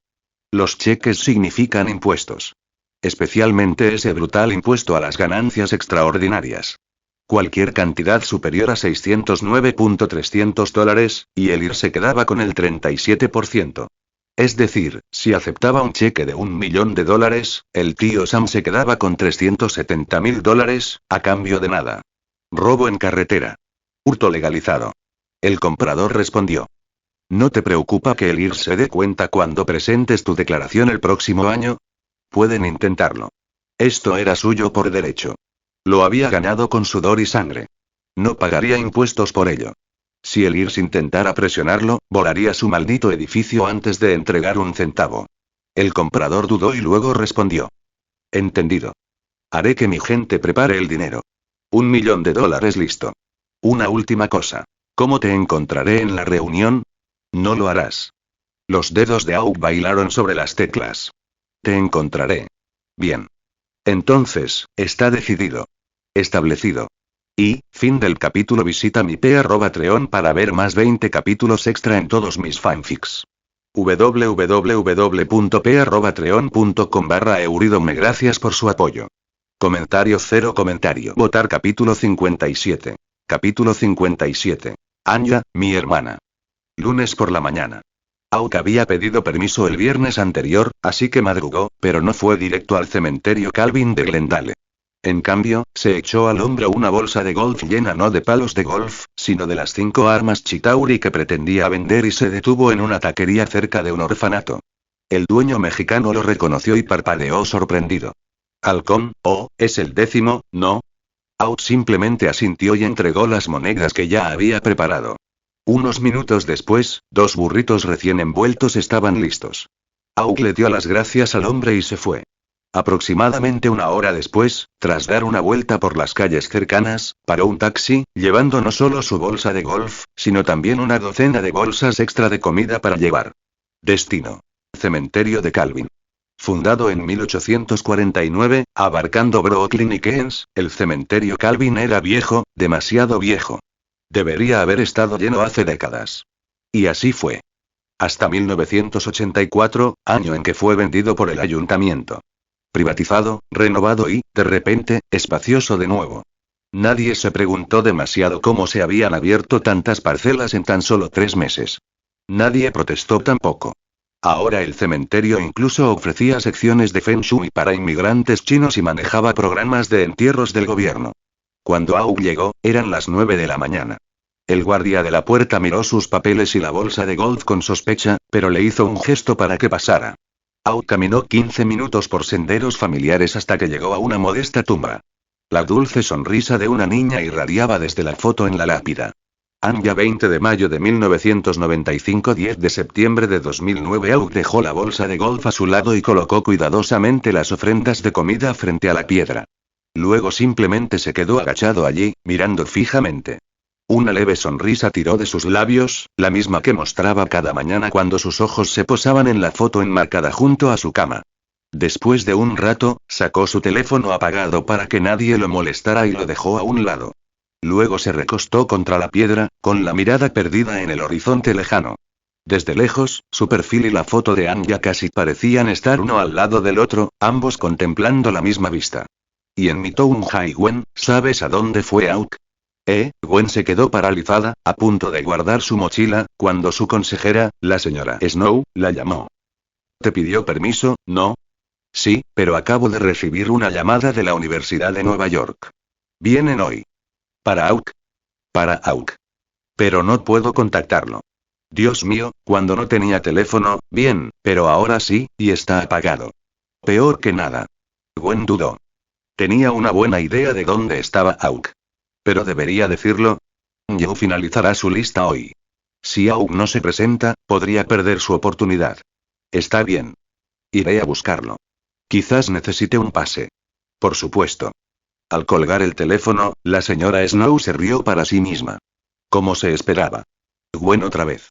Los cheques significan impuestos. Especialmente ese brutal impuesto a las ganancias extraordinarias. Cualquier cantidad superior a $609,300, y el IR se quedaba con el 37%. Es decir, si aceptaba un cheque de $1 millón, el tío Sam se quedaba con $370,000, a cambio de nada. Robo en carretera. Hurto legalizado. El comprador respondió. ¿No te preocupa que el IR se dé cuenta cuando presentes tu declaración el próximo año? Pueden intentarlo. Esto era suyo por derecho. Lo había ganado con sudor y sangre. No pagaría impuestos por ello. Si el IRS intentara presionarlo, volaría su maldito edificio antes de entregar un centavo. El comprador dudó y luego respondió. Entendido. Haré que mi gente prepare el dinero. $1 millón listo. Una última cosa. ¿Cómo te encontraré en la reunión? No lo harás. Los dedos de Hawk bailaron sobre las teclas. Te encontraré. Bien. Entonces, está decidido. Establecido. Y, fin del capítulo. Visita mi p@treon para ver más 20 capítulos extra en todos mis fanfics. www.p@treon.com/euridome. Gracias por su apoyo. Comentario 0 comentario. Votar capítulo 57. Capítulo 57. Anya, mi hermana. Lunes por la mañana. Auk había pedido permiso el viernes anterior, así que madrugó, pero no fue directo al cementerio Calvin de Glendale. En cambio, se echó al hombro una bolsa de golf llena no de palos de golf, sino de las 5 armas Chitauri que pretendía vender y se detuvo en una taquería cerca de un orfanato. El dueño mexicano lo reconoció y parpadeó sorprendido. Halcón, es el 10º, ¿no? Auk simplemente asintió y entregó las monedas que ya había preparado. Unos minutos después, 2 burritos recién envueltos estaban listos. Auk le dio las gracias al hombre y se fue. Aproximadamente una hora después, tras dar una vuelta por las calles cercanas, paró un taxi, llevando no solo su bolsa de golf, sino también una docena de bolsas extra de comida para llevar. Destino: cementerio de Calvin. Fundado en 1849, abarcando Brooklyn y Queens, el cementerio Calvin era viejo, demasiado viejo. Debería haber estado lleno hace décadas. Y así fue. Hasta 1984, año en que fue vendido por el ayuntamiento. Privatizado, renovado y, de repente, espacioso de nuevo. Nadie se preguntó demasiado cómo se habían abierto tantas parcelas en tan solo 3 meses. Nadie protestó tampoco. Ahora el cementerio incluso ofrecía secciones de Feng Shui para inmigrantes chinos y manejaba programas de entierros del gobierno. Cuando Auk llegó, eran las 9 de la mañana. El guardia de la puerta miró sus papeles y la bolsa de golf con sospecha, pero le hizo un gesto para que pasara. Auk caminó 15 minutos por senderos familiares hasta que llegó a una modesta tumba. La dulce sonrisa de una niña irradiaba desde la foto en la lápida. Anya 20 de mayo de 1995 10 de septiembre de 2009 Auk dejó la bolsa de golf a su lado y colocó cuidadosamente las ofrendas de comida frente a la piedra. Luego simplemente se quedó agachado allí, mirando fijamente. Una leve sonrisa tiró de sus labios, la misma que mostraba cada mañana cuando sus ojos se posaban en la foto enmarcada junto a su cama. Después de un rato, sacó su teléfono apagado para que nadie lo molestara y lo dejó a un lado. Luego se recostó contra la piedra, con la mirada perdida en el horizonte lejano. Desde lejos, su perfil y la foto de Anya casi parecían estar uno al lado del otro, ambos contemplando la misma vista. Y en Midtown High Gwen, ¿sabes a dónde fue Auk? Gwen se quedó paralizada, a punto de guardar su mochila, cuando su consejera, la señora Snow, la llamó. ¿Te pidió permiso, no? Sí, pero acabo de recibir una llamada de la Universidad de Nueva York. Vienen hoy. ¿Para Auk? Para Auk. Pero no puedo contactarlo. Dios mío, cuando no tenía teléfono, bien, pero ahora sí, y está apagado. Peor que nada. Gwen dudó. Tenía una buena idea de dónde estaba Auk. Pero debería decirlo. Joe finalizará su lista hoy. Si Auk no se presenta, podría perder su oportunidad. Está bien. Iré a buscarlo. Quizás necesite un pase. Por supuesto. Al colgar el teléfono, la señora Snow se rió para sí misma. Como se esperaba. Gwen otra vez.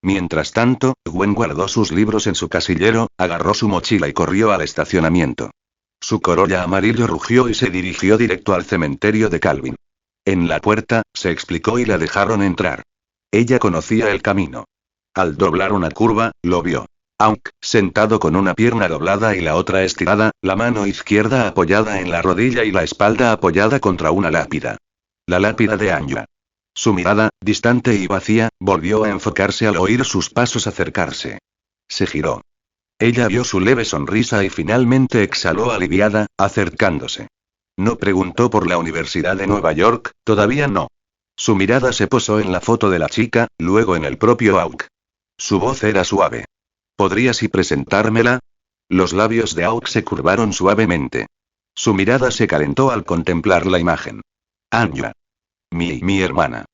Mientras tanto, Gwen guardó sus libros en su casillero, agarró su mochila y corrió al estacionamiento. Su Corolla amarillo rugió y se dirigió directo al cementerio de Calvin. En la puerta, se explicó y la dejaron entrar. Ella conocía el camino. Al doblar una curva, lo vio. Auk, sentado con una pierna doblada y la otra estirada, la mano izquierda apoyada en la rodilla y la espalda apoyada contra una lápida. La lápida de Anya. Su mirada, distante y vacía, volvió a enfocarse al oír sus pasos acercarse. Se giró. Ella vio su leve sonrisa y finalmente exhaló aliviada, acercándose. No preguntó por la Universidad de Nueva York, todavía no. Su mirada se posó en la foto de la chica, luego en el propio Auk. Su voz era suave. ¿Podrías presentármela? Los labios de Auk se curvaron suavemente. Su mirada se calentó al contemplar la imagen. Anya. Mi hermana.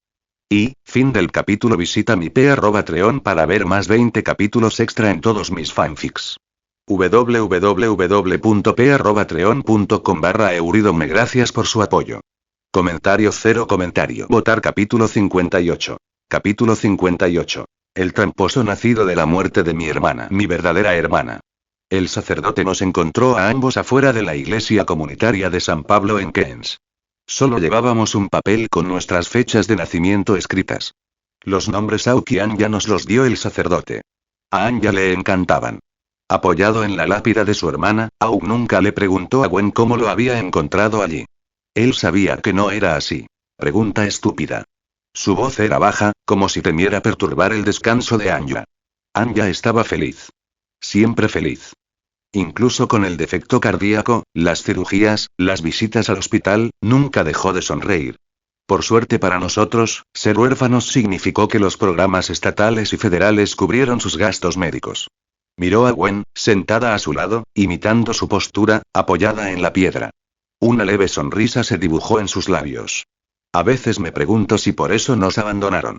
Y, fin del capítulo. Visita mi Patreon para ver más 20 capítulos extra en todos mis fanfics. www.p@patreon.com/euridome. Gracias por su apoyo. Comentario 0 comentario. Votar capítulo 58. Capítulo 58. El tramposo nacido de la muerte de mi hermana. Mi verdadera hermana. El sacerdote nos encontró a ambos afuera de la iglesia comunitaria de San Pablo en Queens. Solo llevábamos un papel con nuestras fechas de nacimiento escritas. Los nombres Auk y Anya nos los dio el sacerdote. A Anya le encantaban. Apoyado en la lápida de su hermana, Auk nunca le preguntó a Gwen cómo lo había encontrado allí. Él sabía que no era así. Pregunta estúpida. Su voz era baja, como si temiera perturbar el descanso de Anya. Anya estaba feliz. Siempre feliz. Incluso con el defecto cardíaco, las cirugías, las visitas al hospital, nunca dejó de sonreír. Por suerte para nosotros, ser huérfanos significó que los programas estatales y federales cubrieron sus gastos médicos. Miró a Gwen, sentada a su lado, imitando su postura, apoyada en la piedra. Una leve sonrisa se dibujó en sus labios. A veces me pregunto si por eso nos abandonaron.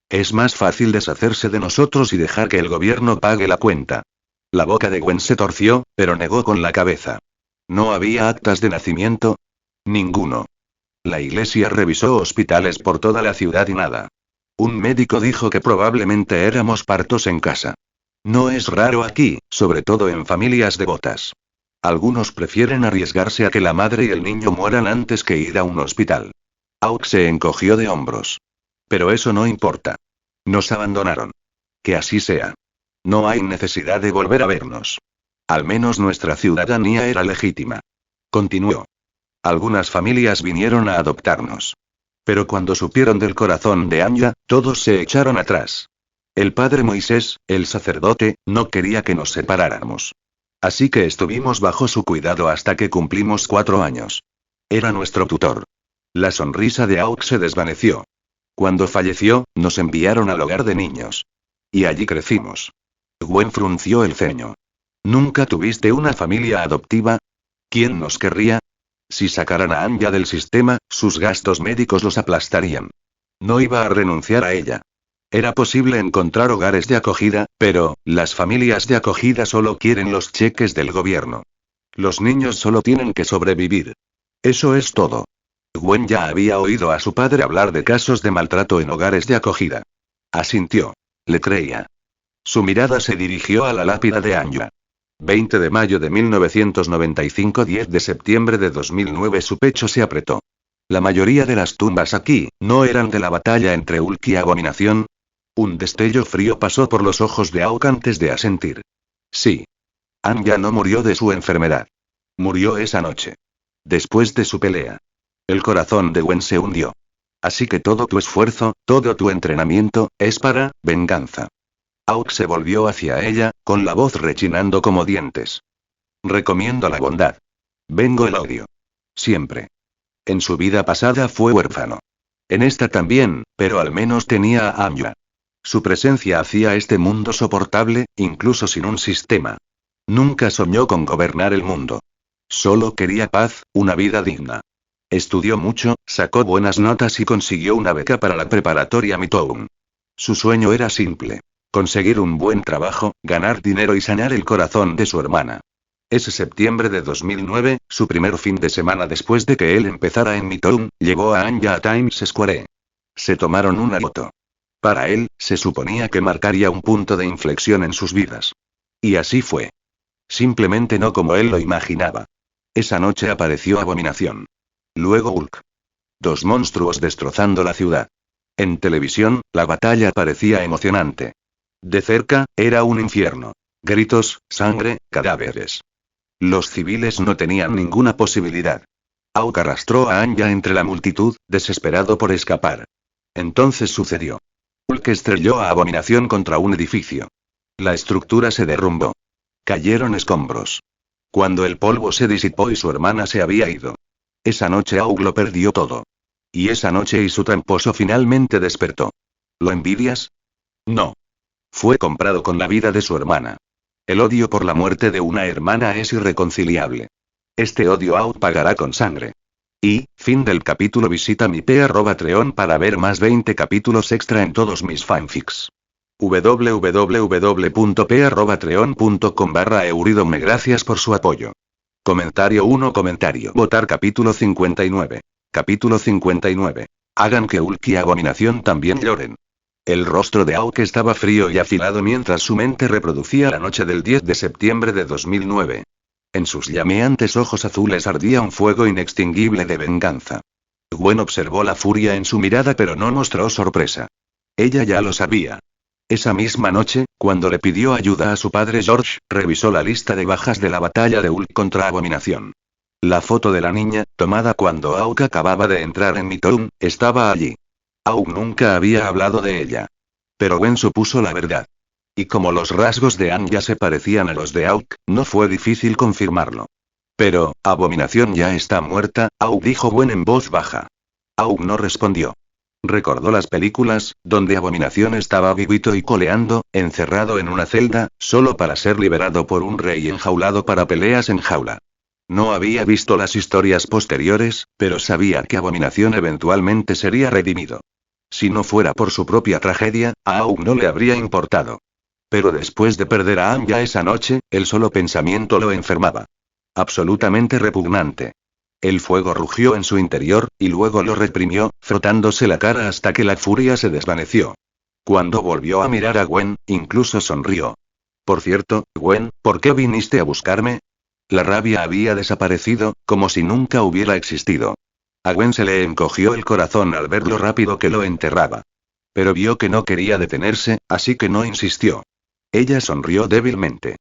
Es más fácil deshacerse de nosotros y dejar que el gobierno pague la cuenta. La boca de Gwen se torció, pero negó con la cabeza. ¿No había actas de nacimiento? Ninguno. La iglesia revisó hospitales por toda la ciudad y nada. Un médico dijo que probablemente éramos partos en casa. No es raro aquí, sobre todo en familias devotas. Algunos prefieren arriesgarse a que la madre y el niño mueran antes que ir a un hospital. Auk se encogió de hombros. Pero eso no importa. Nos abandonaron. Que así sea. No hay necesidad de volver a vernos. Al menos nuestra ciudadanía era legítima. Continuó. Algunas familias vinieron a adoptarnos. Pero cuando supieron del corazón de Anya, todos se echaron atrás. El padre Moisés, el sacerdote, no quería que nos separáramos. Así que estuvimos bajo su cuidado hasta que cumplimos 4 años. Era nuestro tutor. La sonrisa de Auk se desvaneció. Cuando falleció, nos enviaron al hogar de niños. Y allí crecimos. Gwen frunció el ceño. ¿Nunca tuviste una familia adoptiva? ¿Quién nos querría? Si sacaran a Anya del sistema, sus gastos médicos los aplastarían. No iba a renunciar a ella. Era posible encontrar hogares de acogida, pero, las familias de acogida solo quieren los cheques del gobierno. Los niños solo tienen que sobrevivir. Eso es todo. Gwen ya había oído a su padre hablar de casos de maltrato en hogares de acogida. Asintió. Le creía. Su mirada se dirigió a la lápida de Anya. 20 de mayo de 1995, 10 de septiembre de 2009. Su pecho se apretó. La mayoría de las tumbas aquí, ¿no eran de la batalla entre Hulk y Abominación? Un destello frío pasó por los ojos de Auk antes de asentir. Sí. Anya no murió de su enfermedad. Murió esa noche. Después de su pelea. El corazón de Gwen se hundió. Así que todo tu esfuerzo, todo tu entrenamiento, es para venganza. Auk se volvió hacia ella, con la voz rechinando como dientes. Recomiendo la bondad. Vengo el odio. Siempre. En su vida pasada fue huérfano. En esta también, pero al menos tenía a Anya. Su presencia hacía este mundo soportable, incluso sin un sistema. Nunca soñó con gobernar el mundo. Solo quería paz, una vida digna. Estudió mucho, sacó buenas notas y consiguió una beca para la preparatoria Mitown. Su sueño era simple. Conseguir un buen trabajo, ganar dinero y sanar el corazón de su hermana. Ese septiembre de 2009, su primer fin de semana después de que él empezara en Mitown, llevó a Anya a Times Square. Se tomaron una foto. Para él, se suponía que marcaría un punto de inflexión en sus vidas. Y así fue. Simplemente no como él lo imaginaba. Esa noche apareció Abominación. Luego Hulk. 2 monstruos destrozando la ciudad. En televisión, la batalla parecía emocionante. De cerca, era un infierno. Gritos, sangre, cadáveres. Los civiles no tenían ninguna posibilidad. Auk arrastró a Anya entre la multitud, desesperado por escapar. Entonces sucedió. Hulk estrelló a Abominación contra un edificio. La estructura se derrumbó. Cayeron escombros. Cuando el polvo se disipó y su hermana se había ido. Esa noche Auk lo perdió todo. Y esa noche y su tramposo finalmente despertó. ¿Lo envidias? No. Fue comprado con la vida de su hermana. El odio por la muerte de una hermana es irreconciliable. Este odio Auk pagará con sangre. Y, fin del capítulo. Visita mi p@treon para ver más 20 capítulos extra en todos mis fanfics. www.p@treon.com/euridome. Gracias por su apoyo. Comentario 1. Comentario. Votar capítulo 59. Capítulo 59. Hagan que Hulk y Abominación también lloren. El rostro de Auk estaba frío y afilado mientras su mente reproducía la noche del 10 de septiembre de 2009. En sus llameantes ojos azules ardía un fuego inextinguible de venganza. Gwen observó la furia en su mirada pero no mostró sorpresa. Ella ya lo sabía. Esa misma noche, cuando le pidió ayuda a su padre George, revisó la lista de bajas de la batalla de Hulk contra Abominación. La foto de la niña, tomada cuando Auk acababa de entrar en Mitown, estaba allí. Auk nunca había hablado de ella. Pero Gwen supuso la verdad. Y como los rasgos de Anya se parecían a los de Auk, no fue difícil confirmarlo. Pero, Abominación ya está muerta, Auk dijo Gwen en voz baja. Auk no respondió. Recordó las películas, donde Abominación estaba vivito y coleando, encerrado en una celda, solo para ser liberado por un rey enjaulado para peleas en jaula. No había visto las historias posteriores, pero sabía que Abominación eventualmente sería redimido. Si no fuera por su propia tragedia, a Auk no le habría importado. Pero después de perder a Anya esa noche, el solo pensamiento lo enfermaba. Absolutamente repugnante. El fuego rugió en su interior, y luego lo reprimió, frotándose la cara hasta que la furia se desvaneció. Cuando volvió a mirar a Gwen, incluso sonrió. Por cierto, Gwen, ¿por qué viniste a buscarme? La rabia había desaparecido, como si nunca hubiera existido. A Gwen se le encogió el corazón al ver lo rápido que lo enterraba. Pero vio que no quería detenerse, así que no insistió. Ella sonrió débilmente.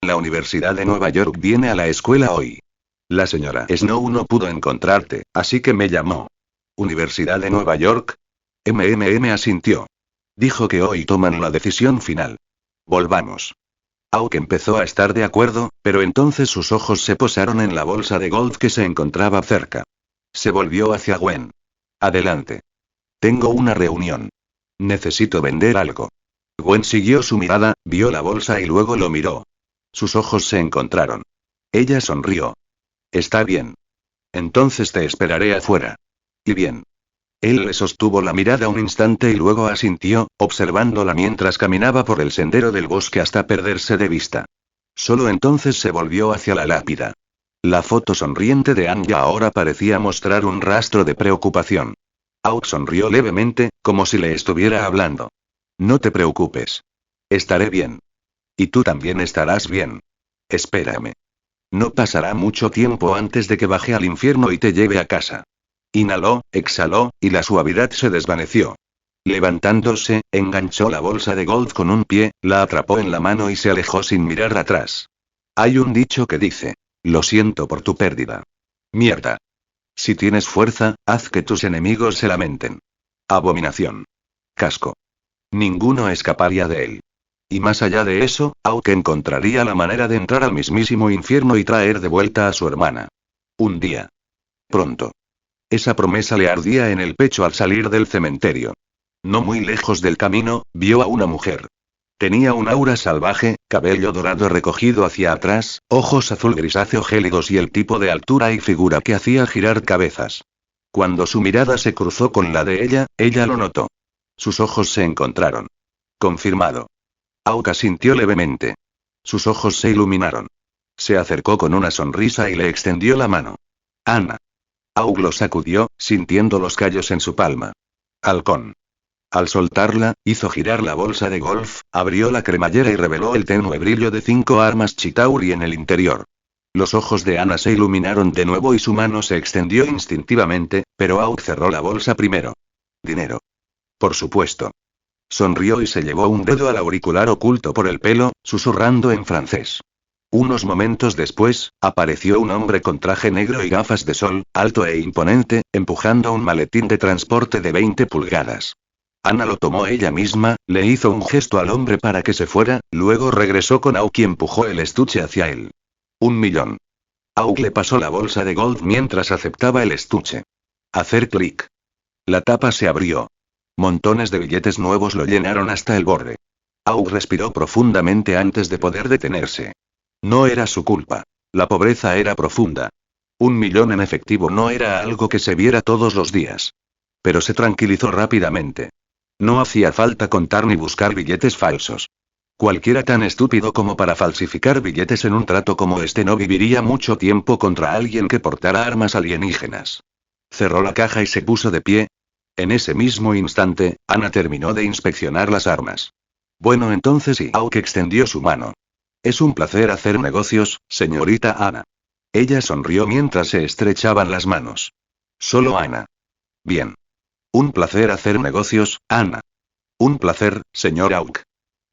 La Universidad de Nueva York viene a la escuela hoy. La señora Snow no pudo encontrarte, así que me llamó. ¿Universidad de Nueva York? Asintió. Dijo que hoy toman la decisión final. Volvamos. Auk empezó a estar de acuerdo, pero entonces sus ojos se posaron en la bolsa de golf que se encontraba cerca. Se volvió hacia Gwen. Adelante. Tengo una reunión. Necesito vender algo. Gwen siguió su mirada, vio la bolsa y luego lo miró. Sus ojos se encontraron. Ella sonrió. Está bien. Entonces te esperaré afuera. Y bien. Él le sostuvo la mirada un instante y luego asintió, observándola mientras caminaba por el sendero del bosque hasta perderse de vista. Solo entonces se volvió hacia la lápida. La foto sonriente de Anya ahora parecía mostrar un rastro de preocupación. Auk sonrió levemente, como si le estuviera hablando. No te preocupes. Estaré bien. Y tú también estarás bien. Espérame. No pasará mucho tiempo antes de que baje al infierno y te lleve a casa. Inhaló, exhaló, y la suavidad se desvaneció. Levantándose, enganchó la bolsa de golf con un pie, la atrapó en la mano y se alejó sin mirar atrás. Hay un dicho que dice: lo siento por tu pérdida. Mierda. Si tienes fuerza, haz que tus enemigos se lamenten. Abominación. Casco. Ninguno escaparía de él. Y más allá de eso, Auk encontraría la manera de entrar al mismísimo infierno y traer de vuelta a su hermana. Un día. Pronto. Esa promesa le ardía en el pecho al salir del cementerio. No muy lejos del camino, vio a una mujer. Tenía un aura salvaje, cabello dorado recogido hacia atrás, ojos azul grisáceo gélidos y el tipo de altura y figura que hacía girar cabezas. Cuando su mirada se cruzó con la de ella lo notó. Sus ojos se encontraron. Confirmado. Auk asintió levemente. Sus ojos se iluminaron. Se acercó con una sonrisa y le extendió la mano. Ana. Auk lo sacudió, sintiendo los callos en su palma. Halcón. Al soltarla, hizo girar la bolsa de golf, abrió la cremallera y reveló el tenue brillo de 5 armas Chitauri en el interior. Los ojos de Ana se iluminaron de nuevo y su mano se extendió instintivamente, pero Auk cerró la bolsa primero. Dinero. Por supuesto. Sonrió y se llevó un dedo al auricular oculto por el pelo, susurrando en francés. Unos momentos después, apareció un hombre con traje negro y gafas de sol, alto e imponente, empujando un maletín de transporte de 20 pulgadas. Ana lo tomó ella misma, le hizo un gesto al hombre para que se fuera, luego regresó con Auk y empujó el estuche hacia él. 1 millón. Auk le pasó la bolsa de gold mientras aceptaba el estuche. Hacer clic. La tapa se abrió. Montones de billetes nuevos lo llenaron hasta el borde. Auk respiró profundamente antes de poder detenerse. No era su culpa. La pobreza era profunda. 1 millón en efectivo no era algo que se viera todos los días. Pero se tranquilizó rápidamente. No hacía falta contar ni buscar billetes falsos. Cualquiera tan estúpido como para falsificar billetes en un trato como este no viviría mucho tiempo contra alguien que portara armas alienígenas. Cerró la caja y se puso de pie. En ese mismo instante, Ana terminó de inspeccionar las armas. Bueno, entonces sí. Auk extendió su mano. Es un placer hacer negocios, señorita Ana. Ella sonrió mientras se estrechaban las manos. Solo Ana. Bien. Un placer hacer negocios, Ana. Un placer, señor Auk.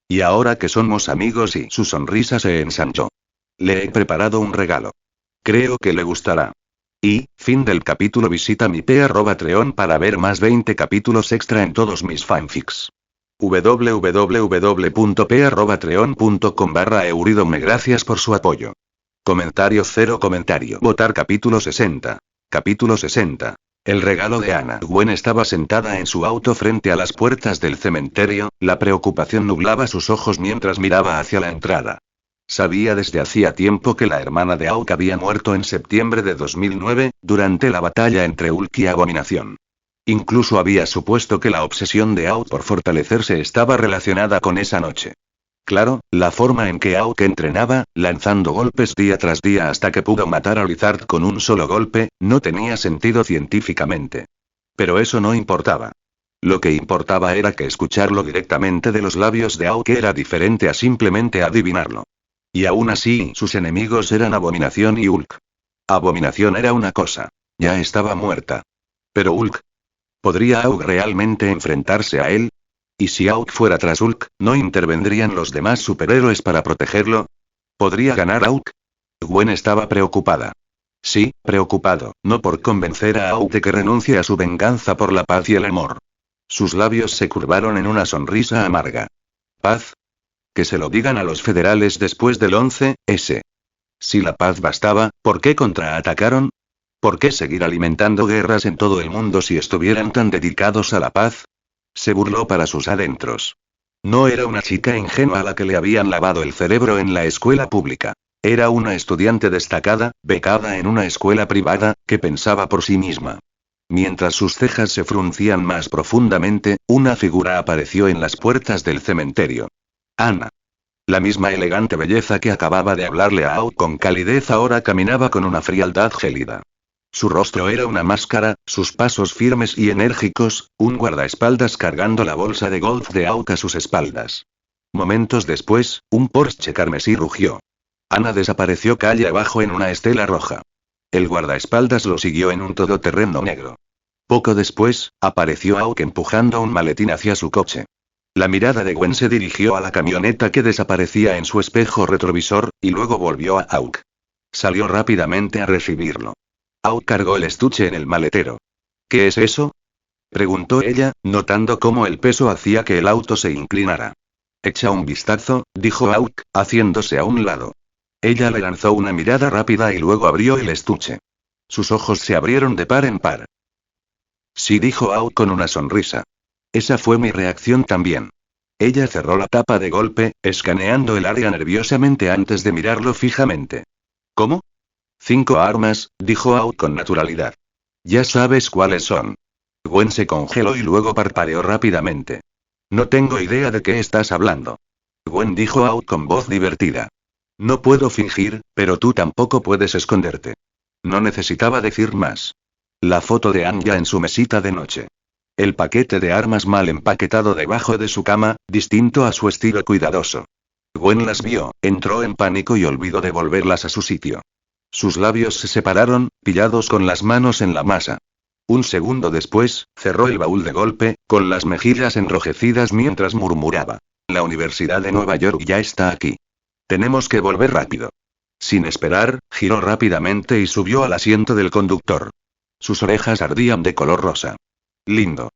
Y ahora que somos amigos y su sonrisa se ensanchó. Le he preparado un regalo. Creo que le gustará. Y, fin del capítulo. Visita mi Patreon para ver más 20 capítulos extra en todos mis fanfics. www.p.patreon.com/euridome. Gracias por su apoyo. Comentario 0 comentario. Votar capítulo 60. Capítulo 60. El regalo de Ana. Gwen estaba sentada en su auto frente a las puertas del cementerio, la preocupación nublaba sus ojos mientras miraba hacia la entrada. Sabía desde hacía tiempo que la hermana de Auk había muerto en septiembre de 2009, durante la batalla entre Hulk y Abominación. Incluso había supuesto que la obsesión de Auk por fortalecerse estaba relacionada con esa noche. Claro, la forma en que Auk entrenaba, lanzando golpes día tras día hasta que pudo matar a Lizard con un solo golpe, no tenía sentido científicamente. Pero eso no importaba. Lo que importaba era que escucharlo directamente de los labios de Auk era diferente a simplemente adivinarlo. Y aún así, sus enemigos eran Abominación y Hulk. Abominación era una cosa. Ya estaba muerta. Pero Hulk. ¿Podría Auk realmente enfrentarse a él? ¿Y si Auk fuera tras Hulk, no intervendrían los demás superhéroes para protegerlo? ¿Podría ganar Auk? Gwen estaba preocupada. Sí, preocupado, no por convencer a Auk de que renuncie a su venganza por la paz y el amor. Sus labios se curvaron en una sonrisa amarga. ¿Paz? Que se lo digan a los federales después del 11S. Si la paz bastaba, ¿por qué contraatacaron? ¿Por qué seguir alimentando guerras en todo el mundo si estuvieran tan dedicados a la paz? Se burló para sus adentros. No era una chica ingenua a la que le habían lavado el cerebro en la escuela pública. Era una estudiante destacada, becada en una escuela privada, que pensaba por sí misma. Mientras sus cejas se fruncían más profundamente, una figura apareció en las puertas del cementerio. Ana. La misma elegante belleza que acababa de hablarle a Auk con calidez ahora caminaba con una frialdad gélida. Su rostro era una máscara, sus pasos firmes y enérgicos, un guardaespaldas cargando la bolsa de golf de Auk a sus espaldas. Momentos después, un Porsche carmesí rugió. Ana desapareció calle abajo en una estela roja. El guardaespaldas lo siguió en un todoterreno negro. Poco después, apareció Auk empujando un maletín hacia su coche. La mirada de Gwen se dirigió a la camioneta que desaparecía en su espejo retrovisor, y luego volvió a Auk. Salió rápidamente a recibirlo. Auk cargó el estuche en el maletero. ¿Qué es eso?, preguntó ella, notando cómo el peso hacía que el auto se inclinara. Echa un vistazo, dijo Auk, haciéndose a un lado. Ella le lanzó una mirada rápida y luego abrió el estuche. Sus ojos se abrieron de par en par. Sí, dijo Auk con una sonrisa. Esa fue mi reacción también. Ella cerró la tapa de golpe, escaneando el área nerviosamente antes de mirarlo fijamente. ¿Cómo? 5 armas, dijo Auk con naturalidad. Ya sabes cuáles son. Gwen se congeló y luego parpadeó rápidamente. No tengo idea de qué estás hablando. Gwen dijo Auk con voz divertida. No puedo fingir, pero tú tampoco puedes esconderte. No necesitaba decir más. La foto de Anya en su mesita de noche. El paquete de armas mal empaquetado debajo de su cama, distinto a su estilo cuidadoso. Gwen las vio, entró en pánico y olvidó devolverlas a su sitio. Sus labios se separaron, pillados con las manos en la masa. Un segundo después, cerró el baúl de golpe, con las mejillas enrojecidas mientras murmuraba. La Universidad de Nueva York ya está aquí. Tenemos que volver rápido. Sin esperar, giró rápidamente y subió al asiento del conductor. Sus orejas ardían de color rosa. Lindo.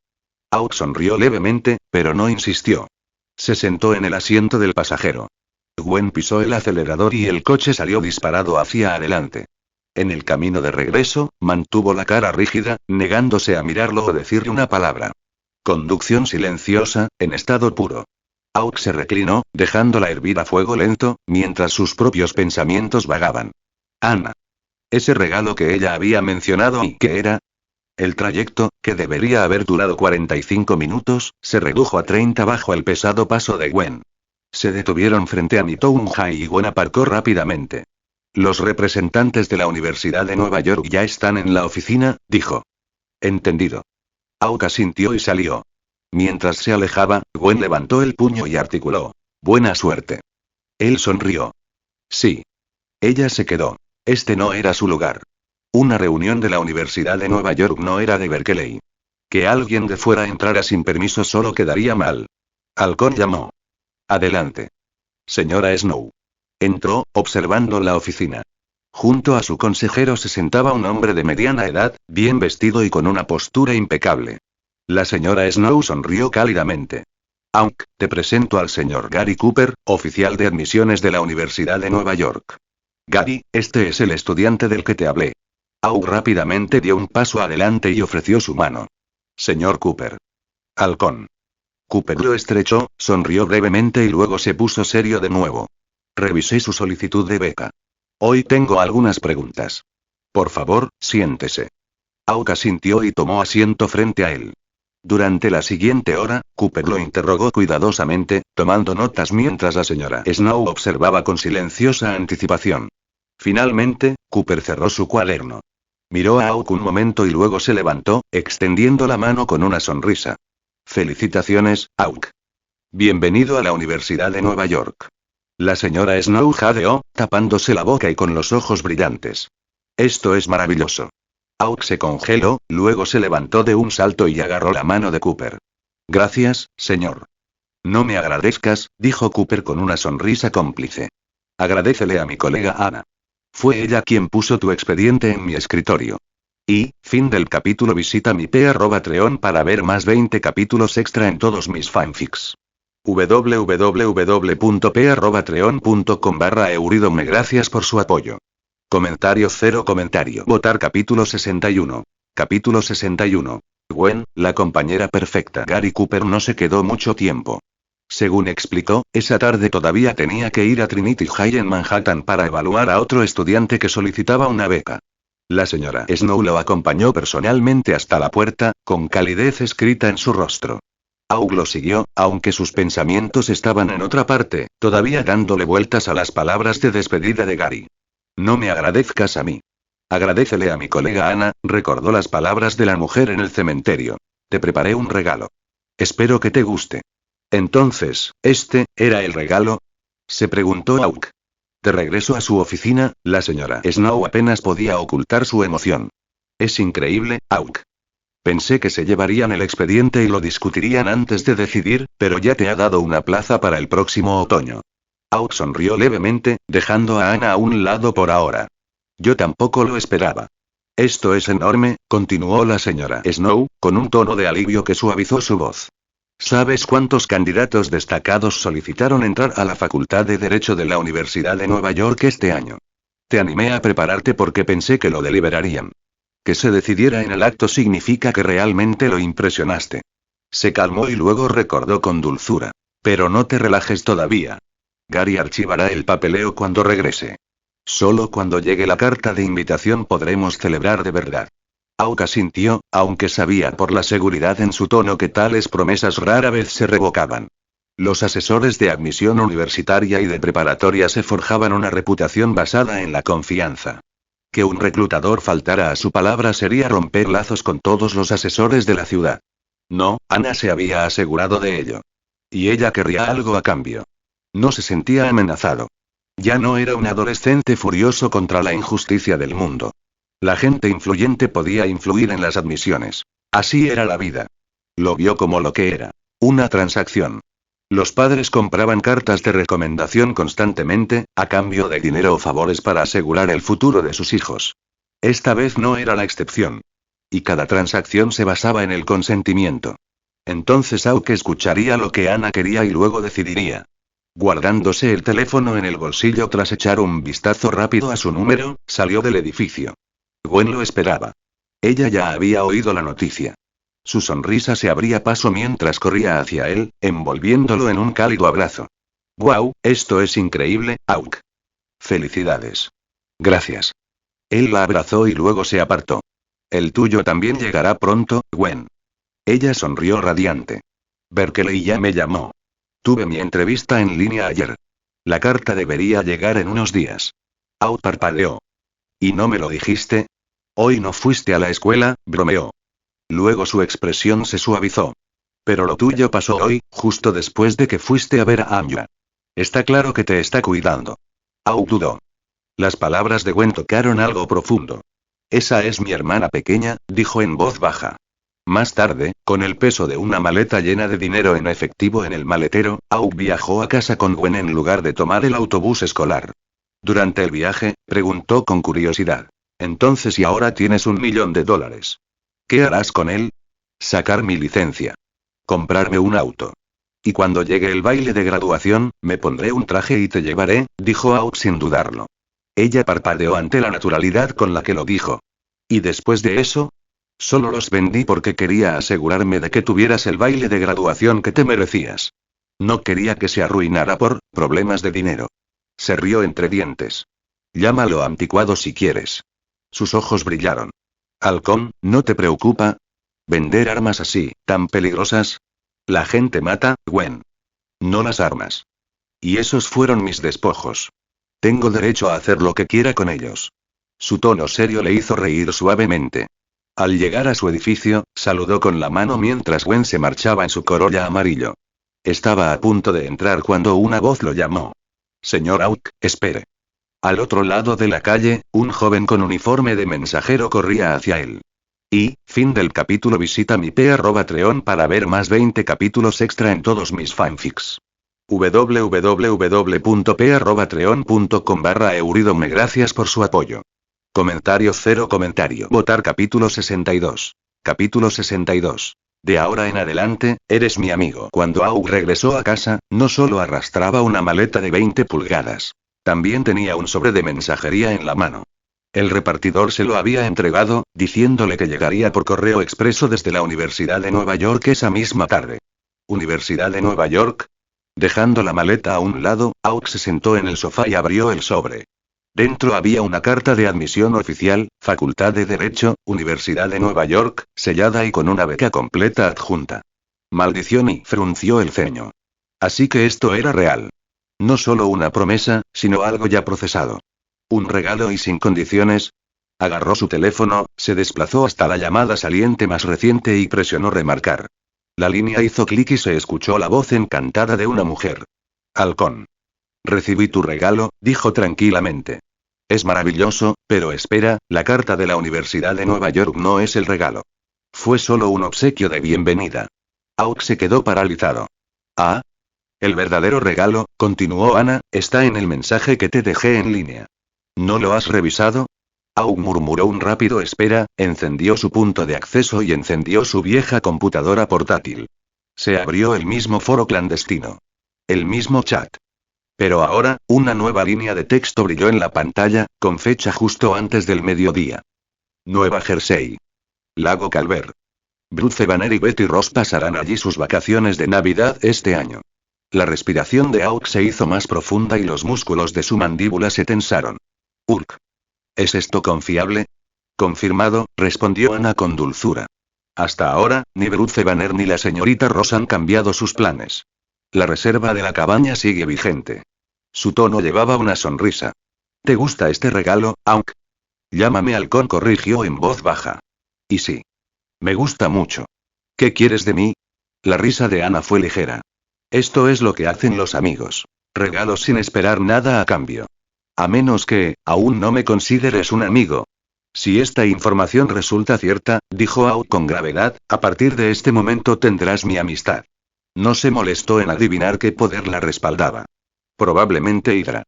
Auk sonrió levemente, pero no insistió. Se sentó en el asiento del pasajero. Gwen pisó el acelerador y el coche salió disparado hacia adelante. En el camino de regreso, mantuvo la cara rígida, negándose a mirarlo o decirle una palabra. Conducción silenciosa, en estado puro. Auk se reclinó, dejándola hervir a fuego lento, mientras sus propios pensamientos vagaban. Ana. Ese regalo que ella había mencionado y que era. El trayecto, que debería haber durado 45 minutos, se redujo a 30 bajo el pesado paso de Gwen. Se detuvieron frente a Midtown High y Gwen aparcó rápidamente. Los representantes de la Universidad de Nueva York ya están en la oficina, dijo. Entendido. Auk asintió y salió. Mientras se alejaba, Gwen levantó el puño y articuló. Buena suerte. Él sonrió. Sí. Ella se quedó. Este no era su lugar. Una reunión de la Universidad de Nueva York no era de Berkeley. Que alguien de fuera entrara sin permiso solo quedaría mal. Halcón llamó. Adelante. Señora Snow. Entró, observando la oficina. Junto a su consejero se sentaba un hombre de mediana edad, bien vestido y con una postura impecable. La señora Snow sonrió cálidamente. Aunque, te presento al señor Gary Cooper, oficial de admisiones de la Universidad de Nueva York. Gary, este es el estudiante del que te hablé. Auk rápidamente dio un paso adelante y ofreció su mano. Señor Cooper. Halcón. Cooper lo estrechó, sonrió brevemente y luego se puso serio de nuevo. Revisé su solicitud de beca. Hoy tengo algunas preguntas. Por favor, siéntese. Auk asintió y tomó asiento frente a él. Durante la siguiente hora, Cooper lo interrogó cuidadosamente, tomando notas mientras la señora Snow observaba con silenciosa anticipación. Finalmente, Cooper cerró su cuaderno. Miró a Auk un momento y luego se levantó, extendiendo la mano con una sonrisa. Felicitaciones, Auk. Bienvenido a la Universidad de Nueva York. La señora Snow jadeó, tapándose la boca y con los ojos brillantes. Esto es maravilloso. Auk se congeló, luego se levantó de un salto y agarró la mano de Cooper. Gracias, señor. No me agradezcas, dijo Cooper con una sonrisa cómplice. Agradécele a mi colega Ana. Fue ella quien puso tu expediente en mi escritorio. Y, fin del capítulo. Visita mi Patreon para ver más 20 capítulos extra en todos mis fanfics. www.p@patreon.com/euridome. Gracias por su apoyo. Comentario 0 comentario. Votar capítulo 61. Capítulo 61. Gwen, la compañera perfecta. Gary Cooper no se quedó mucho tiempo. Según explicó, esa tarde todavía tenía que ir a Trinity High en Manhattan para evaluar a otro estudiante que solicitaba una beca. La señora Snow lo acompañó personalmente hasta la puerta, con calidez escrita en su rostro. Auk lo siguió, aunque sus pensamientos estaban en otra parte, todavía dándole vueltas a las palabras de despedida de Gary. No me agradezcas a mí. Agradécele a mi colega Ana, recordó las palabras de la mujer en el cementerio. Te preparé un regalo. Espero que te guste. Entonces, ¿este era el regalo? Se preguntó Auk. De regreso a su oficina, la señora Snow apenas podía ocultar su emoción. Es increíble, Auk. Pensé que se llevarían el expediente y lo discutirían antes de decidir, pero ya te ha dado una plaza para el próximo otoño. Auk sonrió levemente, dejando a Ana a un lado por ahora. Yo tampoco lo esperaba. Esto es enorme, continuó la señora Snow, con un tono de alivio que suavizó su voz. ¿Sabes cuántos candidatos destacados solicitaron entrar a la Facultad de Derecho de la Universidad de Nueva York este año? Te animé a prepararte porque pensé que lo deliberarían. Que se decidiera en el acto significa que realmente lo impresionaste. Se calmó y luego recordó con dulzura. Pero no te relajes todavía. Gary archivará el papeleo cuando regrese. Solo cuando llegue la carta de invitación podremos celebrar de verdad. Auk asintió, aunque sabía por la seguridad en su tono que tales promesas rara vez se revocaban. Los asesores de admisión universitaria y de preparatoria se forjaban una reputación basada en la confianza. Que un reclutador faltara a su palabra sería romper lazos con todos los asesores de la ciudad. No, Ana se había asegurado de ello. Y ella querría algo a cambio. No se sentía amenazado. Ya no era un adolescente furioso contra la injusticia del mundo. La gente influyente podía influir en las admisiones. Así era la vida. Lo vio como lo que era. Una transacción. Los padres compraban cartas de recomendación constantemente, a cambio de dinero o favores para asegurar el futuro de sus hijos. Esta vez no era la excepción. Y cada transacción se basaba en el consentimiento. Entonces Auk escucharía lo que Ana quería y luego decidiría. Guardándose el teléfono en el bolsillo tras echar un vistazo rápido a su número, salió del edificio. Gwen lo esperaba. Ella ya había oído la noticia. Su sonrisa se abría paso mientras corría hacia él, envolviéndolo en un cálido abrazo. «¡Guau! Esto es increíble, Auk. Felicidades. Gracias». Él la abrazó y luego se apartó. «El tuyo también llegará pronto, Gwen». Ella sonrió radiante. «Berkeley ya me llamó. Tuve mi entrevista en línea ayer. La carta debería llegar en unos días». Auk parpadeó. «¿Y no me lo dijiste? Hoy no fuiste a la escuela», bromeó. Luego su expresión se suavizó. «Pero lo tuyo pasó hoy, justo después de que fuiste a ver a Anya. Está claro que te está cuidando». Auk dudó. Las palabras de Gwen tocaron algo profundo. «Esa es mi hermana pequeña», dijo en voz baja. Más tarde, con el peso de una maleta llena de dinero en efectivo en el maletero, Auk viajó a casa con Gwen en lugar de tomar el autobús escolar. Durante el viaje, preguntó con curiosidad. Entonces y ahora tienes $1.000.000. ¿Qué harás con él? Sacar mi licencia. Comprarme un auto. Y cuando llegue el baile de graduación, me pondré un traje y te llevaré, dijo Auk sin dudarlo. Ella parpadeó ante la naturalidad con la que lo dijo. ¿Y después de eso? Solo los vendí porque quería asegurarme de que tuvieras el baile de graduación que te merecías. No quería que se arruinara por problemas de dinero. Se rió entre dientes. Llámalo anticuado si quieres. Sus ojos brillaron. Halcón, ¿no te preocupa? ¿Vender armas así, tan peligrosas? La gente mata, Gwen. No las armas. Y esos fueron mis despojos. Tengo derecho a hacer lo que quiera con ellos. Su tono serio le hizo reír suavemente. Al llegar a su edificio, saludó con la mano mientras Gwen se marchaba en su Corolla amarillo. Estaba a punto de entrar cuando una voz lo llamó. Señor Auk, espere. Al otro lado de la calle, un joven con uniforme de mensajero corría hacia él. Y, fin del capítulo. Visita mi p@treon para ver más 20 capítulos extra en todos mis fanfics. www.p@treon.com/euridome. Gracias por su apoyo. Comentario 0 comentario. Votar capítulo 62. Capítulo 62. De ahora en adelante, eres mi amigo. Cuando Auk regresó a casa, no solo arrastraba una maleta de 20 pulgadas. También tenía un sobre de mensajería en la mano. El repartidor se lo había entregado, diciéndole que llegaría por correo expreso desde la Universidad de Nueva York esa misma tarde. ¿Universidad de Nueva York? Dejando la maleta a un lado, Auk se sentó en el sofá y abrió el sobre. Dentro había una carta de admisión oficial, Facultad de Derecho, Universidad de Nueva York, sellada y con una beca completa adjunta. Maldición, y frunció el ceño. Así que esto era real. No solo una promesa, sino algo ya procesado. ¿Un regalo y sin condiciones? Agarró su teléfono, se desplazó hasta la llamada saliente más reciente y presionó remarcar. La línea hizo clic y se escuchó la voz encantada de una mujer. Halcón. Recibí tu regalo, dijo tranquilamente. Es maravilloso, pero espera, la carta de la Universidad de Nueva York no es el regalo. Fue solo un obsequio de bienvenida. Auk se quedó paralizado. Ah. El verdadero regalo, continuó Ana, está en el mensaje que te dejé en línea. ¿No lo has revisado? Auk murmuró un rápido espera, encendió su punto de acceso y encendió su vieja computadora portátil. Se abrió el mismo foro clandestino. El mismo chat. Pero ahora, una nueva línea de texto brilló en la pantalla, con fecha justo antes del mediodía. Nueva Jersey. Lago Calvert. Bruce Banner y Betty Ross pasarán allí sus vacaciones de Navidad este año. La respiración de Auk se hizo más profunda y los músculos de su mandíbula se tensaron. Urk. ¿Es esto confiable? Confirmado, respondió Ana con dulzura. Hasta ahora, ni Bruce Banner ni la señorita Ross han cambiado sus planes. La reserva de la cabaña sigue vigente. Su tono llevaba una sonrisa. ¿Te gusta este regalo, Auk? Llámame Halcón, corrigió en voz baja. Y sí. Me gusta mucho. ¿Qué quieres de mí? La risa de Ana fue ligera. Esto es lo que hacen los amigos. Regalos sin esperar nada a cambio. A menos que, aún no me consideres un amigo. Si esta información resulta cierta, dijo Auk con gravedad, a partir de este momento tendrás mi amistad. No se molestó en adivinar qué poder la respaldaba. Probablemente Hydra.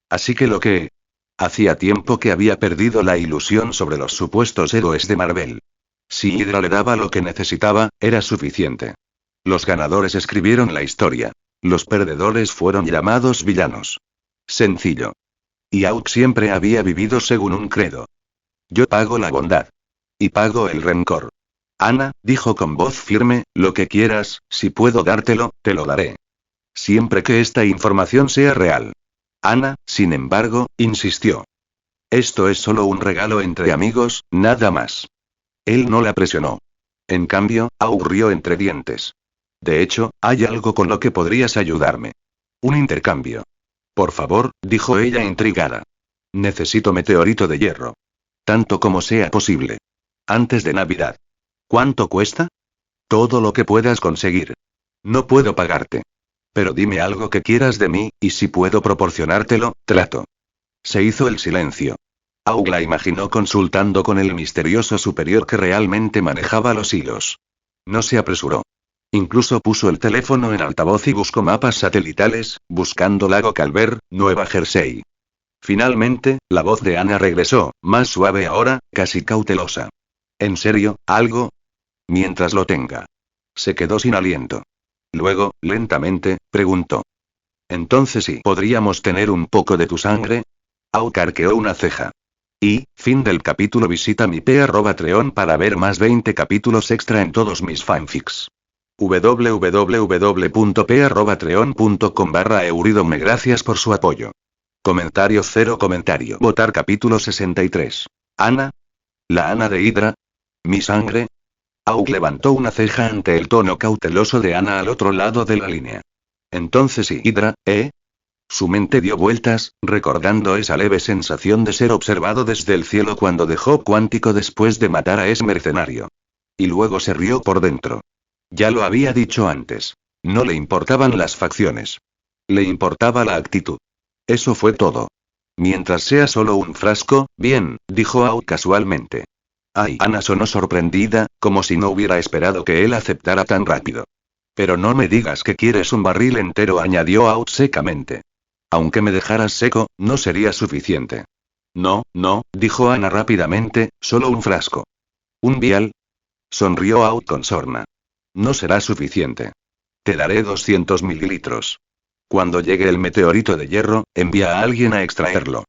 Así que lo que... Hacía tiempo que había perdido la ilusión sobre los supuestos héroes de Marvel. Si Hydra le daba lo que necesitaba, era suficiente. Los ganadores escribieron la historia. Los perdedores fueron llamados villanos. Sencillo. Y Auk siempre había vivido según un credo. Yo pago la bondad. Y pago el rencor. Ana, dijo con voz firme, lo que quieras, si puedo dártelo, te lo daré. Siempre que esta información sea real. Ana, sin embargo, insistió. Esto es solo un regalo entre amigos, nada más. Él no la presionó. En cambio, Auk rió entre dientes. De hecho, hay algo con lo que podrías ayudarme. Un intercambio. Por favor, dijo ella intrigada. Necesito meteorito de hierro. Tanto como sea posible. Antes de Navidad. ¿Cuánto cuesta? Todo lo que puedas conseguir. No puedo pagarte. Pero dime algo que quieras de mí, y si puedo proporcionártelo, trato. Se hizo el silencio. Auk la imaginó consultando con el misterioso superior que realmente manejaba los hilos. No se apresuró. Incluso puso el teléfono en altavoz y buscó mapas satelitales, buscando Lago Calvert, Nueva Jersey. Finalmente, la voz de Ana regresó, más suave ahora, casi cautelosa. ¿En serio, algo? Mientras lo tenga. Se quedó sin aliento. Luego, lentamente, preguntó. Entonces sí, ¿podríamos tener un poco de tu sangre? Auk arqueó una ceja. Y, fin del capítulo. Visita mi p@treon para ver más 20 capítulos extra en todos mis fanfics. www.p@treon.com/euridome. Gracias por su apoyo. Comentario 0 comentario. Votar capítulo 63. Ana. La Ana de Hydra. ¿Mi sangre? Auk levantó una ceja ante el tono cauteloso de Ana al otro lado de la línea. Entonces sí, Hydra, ¿eh? Su mente dio vueltas, recordando esa leve sensación de ser observado desde el cielo cuando dejó Cuántico después de matar a ese mercenario. Y luego se rió por dentro. Ya lo había dicho antes. No le importaban las facciones. Le importaba la actitud. Eso fue todo. Mientras sea solo un frasco, bien, dijo Auk casualmente. Ay, Ana sonó sorprendida, como si no hubiera esperado que él aceptara tan rápido. Pero no me digas que quieres un barril entero, añadió Auk secamente. Aunque me dejaras seco, no sería suficiente. No, no, dijo Ana rápidamente, solo un frasco. ¿Un vial? Sonrió Auk con sorna. No será suficiente. Te daré 200 mililitros. Cuando llegue el meteorito de hierro, envía a alguien a extraerlo.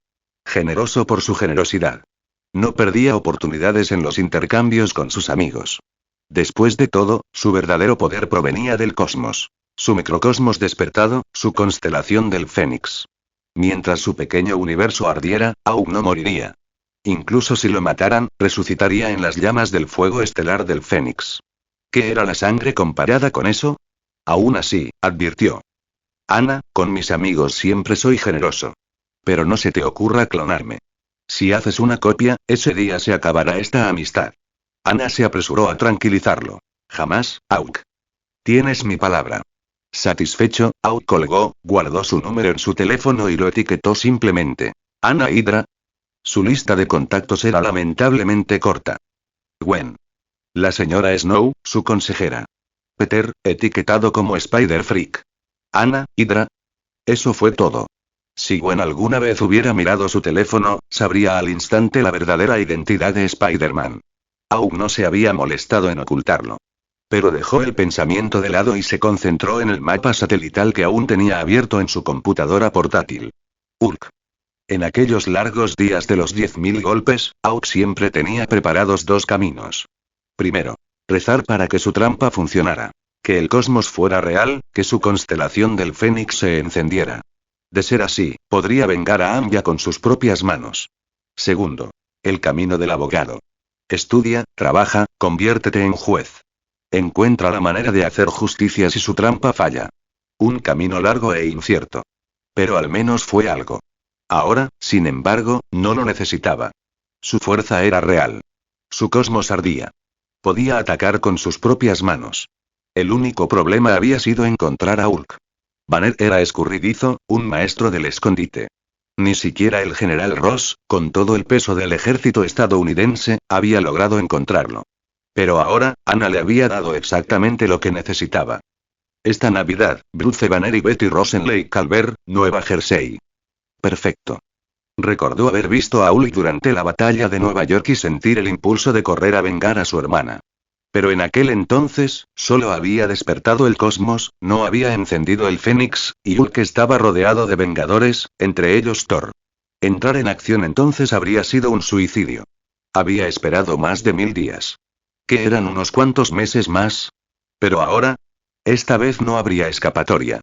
Generoso por su generosidad. No perdía oportunidades en los intercambios con sus amigos. Después de todo, su verdadero poder provenía del cosmos. Su microcosmos despertado, su constelación del Fénix. Mientras su pequeño universo ardiera, Auk no moriría. Incluso si lo mataran, resucitaría en las llamas del fuego estelar del Fénix. ¿Qué era la sangre comparada con eso? Aún así, advirtió. Ana, con mis amigos siempre soy generoso. Pero no se te ocurra clonarme. Si haces una copia, ese día se acabará esta amistad. Ana se apresuró a tranquilizarlo. Jamás, Auk. Tienes mi palabra. Satisfecho, Auk colgó, guardó su número en su teléfono y lo etiquetó simplemente. Ana Hydra. Su lista de contactos era lamentablemente corta. Gwen. La señora Snow, su consejera. Peter, etiquetado como Spider Freak. Ana Hydra. Eso fue todo. Si Gwen alguna vez hubiera mirado su teléfono, sabría al instante la verdadera identidad de Spider-Man. Auk no se había molestado en ocultarlo. Pero dejó el pensamiento de lado y se concentró en el mapa satelital que aún tenía abierto en su computadora portátil. Urk. En aquellos largos días de los 10.000 golpes, Auk siempre tenía preparados dos caminos. Primero, rezar para que su trampa funcionara. Que el cosmos fuera real, que su constelación del Fénix se encendiera. De ser así, podría vengar a Anya con sus propias manos. Segundo, el camino del abogado. Estudia, trabaja, conviértete en juez. Encuentra la manera de hacer justicia si su trampa falla. Un camino largo e incierto. Pero al menos fue algo. Ahora, sin embargo, no lo necesitaba. Su fuerza era real. Su cosmos ardía. Podía atacar con sus propias manos. El único problema había sido encontrar a Hulk. Banner era escurridizo, un maestro del escondite. Ni siquiera el general Ross, con todo el peso del ejército estadounidense, había logrado encontrarlo. Pero ahora, Ana le había dado exactamente lo que necesitaba. Esta Navidad, Bruce Banner y Betty Ross en Lake Calvert, Nueva Jersey. Perfecto. Recordó haber visto a Hulk durante la batalla de Nueva York y sentir el impulso de correr a vengar a su hermana. Pero en aquel entonces, solo había despertado el cosmos, no había encendido el Fénix, y Hulk estaba rodeado de vengadores, entre ellos Thor. Entrar en acción entonces habría sido un suicidio. Había esperado más de 1000 días. ¿Qué eran unos cuantos meses más? Pero ahora, esta vez no habría escapatoria.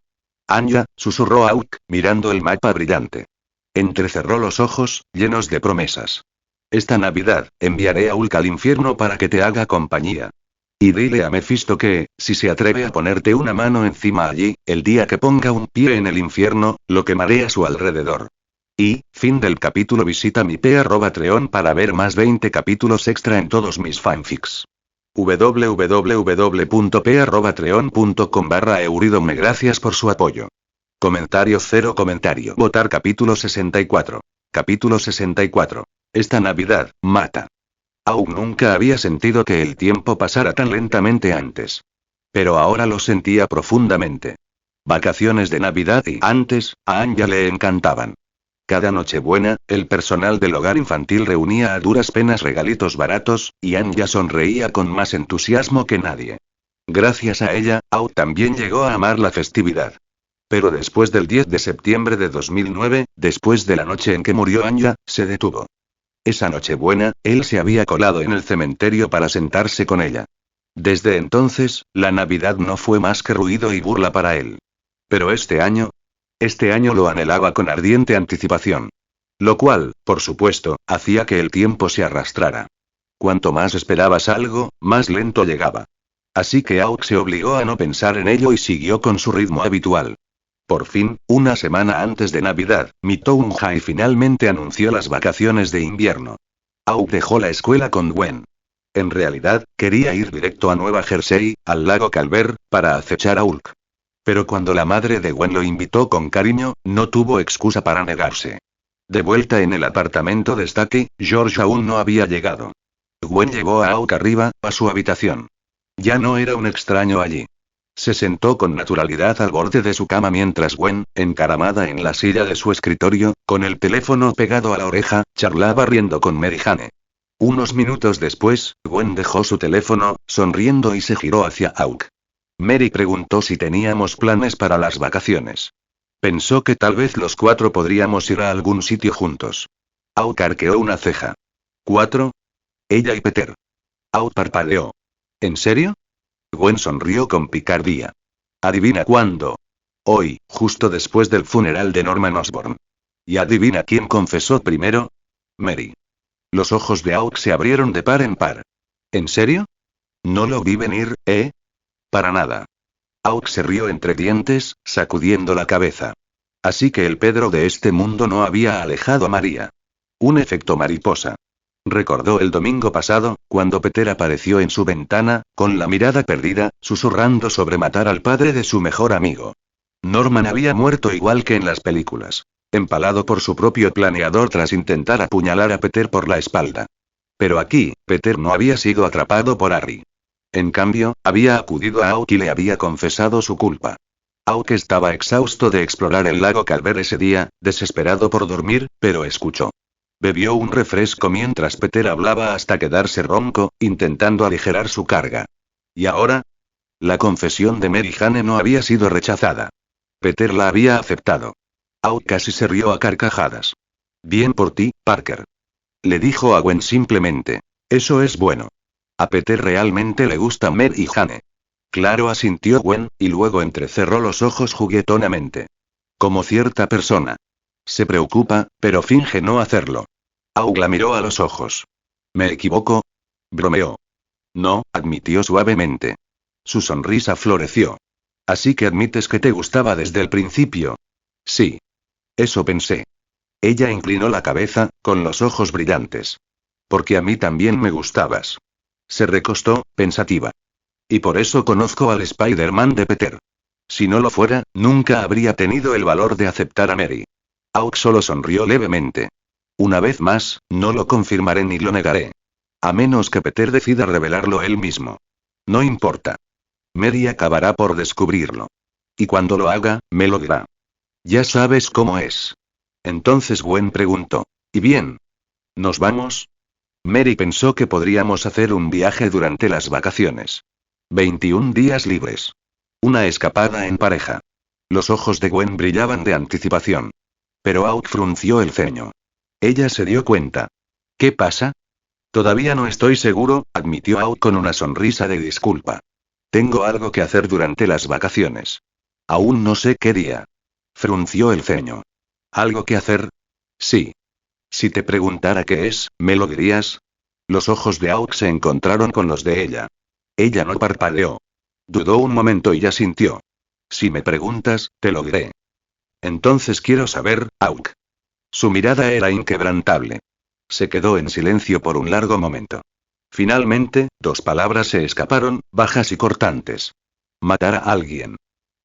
Anya, susurró a Hulk, mirando el mapa brillante. Entrecerró los ojos, llenos de promesas. Esta Navidad, enviaré a Hulk al infierno para que te haga compañía. Y dile a Mephisto que, si se atreve a ponerte una mano encima allí, el día que ponga un pie en el infierno, lo quemaré a su alrededor. Y, fin del capítulo. Visita mi p@treon para ver más 20 capítulos extra en todos mis fanfics. www.p@treon.com/euridome. Gracias por su apoyo. Comentario 0 comentario. Votar capítulo 64. Capítulo 64. Esta Navidad, mata. Aún nunca había sentido que el tiempo pasara tan lentamente antes. Pero ahora lo sentía profundamente. Vacaciones de Navidad y antes, a Anya le encantaban. Cada Nochebuena, el personal del hogar infantil reunía a duras penas regalitos baratos, y Anya sonreía con más entusiasmo que nadie. Gracias a ella, Au también llegó a amar la festividad. Pero después del 10 de septiembre de 2009, después de la noche en que murió Anya, se detuvo. Esa Nochebuena, él se había colado en el cementerio para sentarse con ella. Desde entonces, la Navidad no fue más que ruido y burla para él. Pero este año lo anhelaba con ardiente anticipación. Lo cual, por supuesto, hacía que el tiempo se arrastrara. Cuanto más esperabas algo, más lento llegaba. Así que Auk se obligó a no pensar en ello y siguió con su ritmo habitual. Por fin, una semana antes de Navidad, Mitounjai finalmente anunció las vacaciones de invierno. Auk dejó la escuela con Gwen. En realidad, quería ir directo a Nueva Jersey, al lago Calver, para acechar a Hulk. Pero cuando la madre de Gwen lo invitó con cariño, no tuvo excusa para negarse. De vuelta en el apartamento de Stacy, George aún no había llegado. Gwen llevó a Auk arriba, a su habitación. Ya no era un extraño allí. Se sentó con naturalidad al borde de su cama mientras Gwen, encaramada en la silla de su escritorio, con el teléfono pegado a la oreja, charlaba riendo con Mary Jane. Unos minutos después, Gwen dejó su teléfono, sonriendo y se giró hacia Auk. Mary preguntó si teníamos planes para las vacaciones. Pensó que tal vez los 4 podríamos ir a algún sitio juntos. Auk arqueó una ceja. ¿4? Ella y Peter. Auk parpadeó. ¿En serio? Gwen sonrió con picardía. ¿Adivina cuándo? Hoy, justo después del funeral de Norman Osborn. ¿Y adivina quién confesó primero? Mary. Los ojos de Auk se abrieron de par en par. ¿En serio? No lo vi venir, ¿eh? Para nada. Auk se rió entre dientes, sacudiendo la cabeza. Así que el Pedro de este mundo no había alejado a María. Un efecto mariposa. Recordó el domingo pasado, cuando Peter apareció en su ventana, con la mirada perdida, susurrando sobre matar al padre de su mejor amigo. Norman había muerto igual que en las películas. Empalado por su propio planeador tras intentar apuñalar a Peter por la espalda. Pero aquí, Peter no había sido atrapado por Harry. En cambio, había acudido a Auk y le había confesado su culpa. Auk estaba exhausto de explorar el lago Calver ese día, desesperado por dormir, pero escuchó. Bebió un refresco mientras Peter hablaba hasta quedarse ronco, intentando aligerar su carga. ¿Y ahora? La confesión de Mary Jane no había sido rechazada. Peter la había aceptado. Auk casi se rió a carcajadas. Bien por ti, Parker. Le dijo a Gwen simplemente. Eso es bueno. A Peter realmente le gusta Mary Jane. Claro, asintió Gwen, y luego entrecerró los ojos juguetonamente. Como cierta persona. Se preocupa, pero finge no hacerlo. Auk la miró a los ojos. ¿Me equivoco? Bromeó. No, admitió suavemente. Su sonrisa floreció. Así que admites que te gustaba desde el principio. Sí. Eso pensé. Ella inclinó la cabeza, con los ojos brillantes. Porque a mí también me gustabas. Se recostó, pensativa. Y por eso conozco al Spider-Man de Peter. Si no lo fuera, nunca habría tenido el valor de aceptar a Mary. Auk solo sonrió levemente. Una vez más, no lo confirmaré ni lo negaré. A menos que Peter decida revelarlo él mismo. No importa. Mary acabará por descubrirlo. Y cuando lo haga, me lo dirá. Ya sabes cómo es. Entonces Gwen preguntó. ¿Y bien? ¿Nos vamos? Mary pensó que podríamos hacer un viaje durante las vacaciones. 21 días libres. Una escapada en pareja. Los ojos de Gwen brillaban de anticipación. Pero Auk frunció el ceño. Ella se dio cuenta. ¿Qué pasa? Todavía no estoy seguro, admitió Auk con una sonrisa de disculpa. Tengo algo que hacer durante las vacaciones. Aún no sé qué día. Frunció el ceño. ¿Algo que hacer? Sí. Si te preguntara qué es, ¿me lo dirías? Los ojos de Auk se encontraron con los de ella. Ella no parpadeó. Dudó un momento y asintió. Si me preguntas, te lo diré. Entonces quiero saber, Auk. Su mirada era inquebrantable. Se quedó en silencio por un largo momento. Finalmente, 2 palabras se escaparon, bajas y cortantes. Matar a alguien.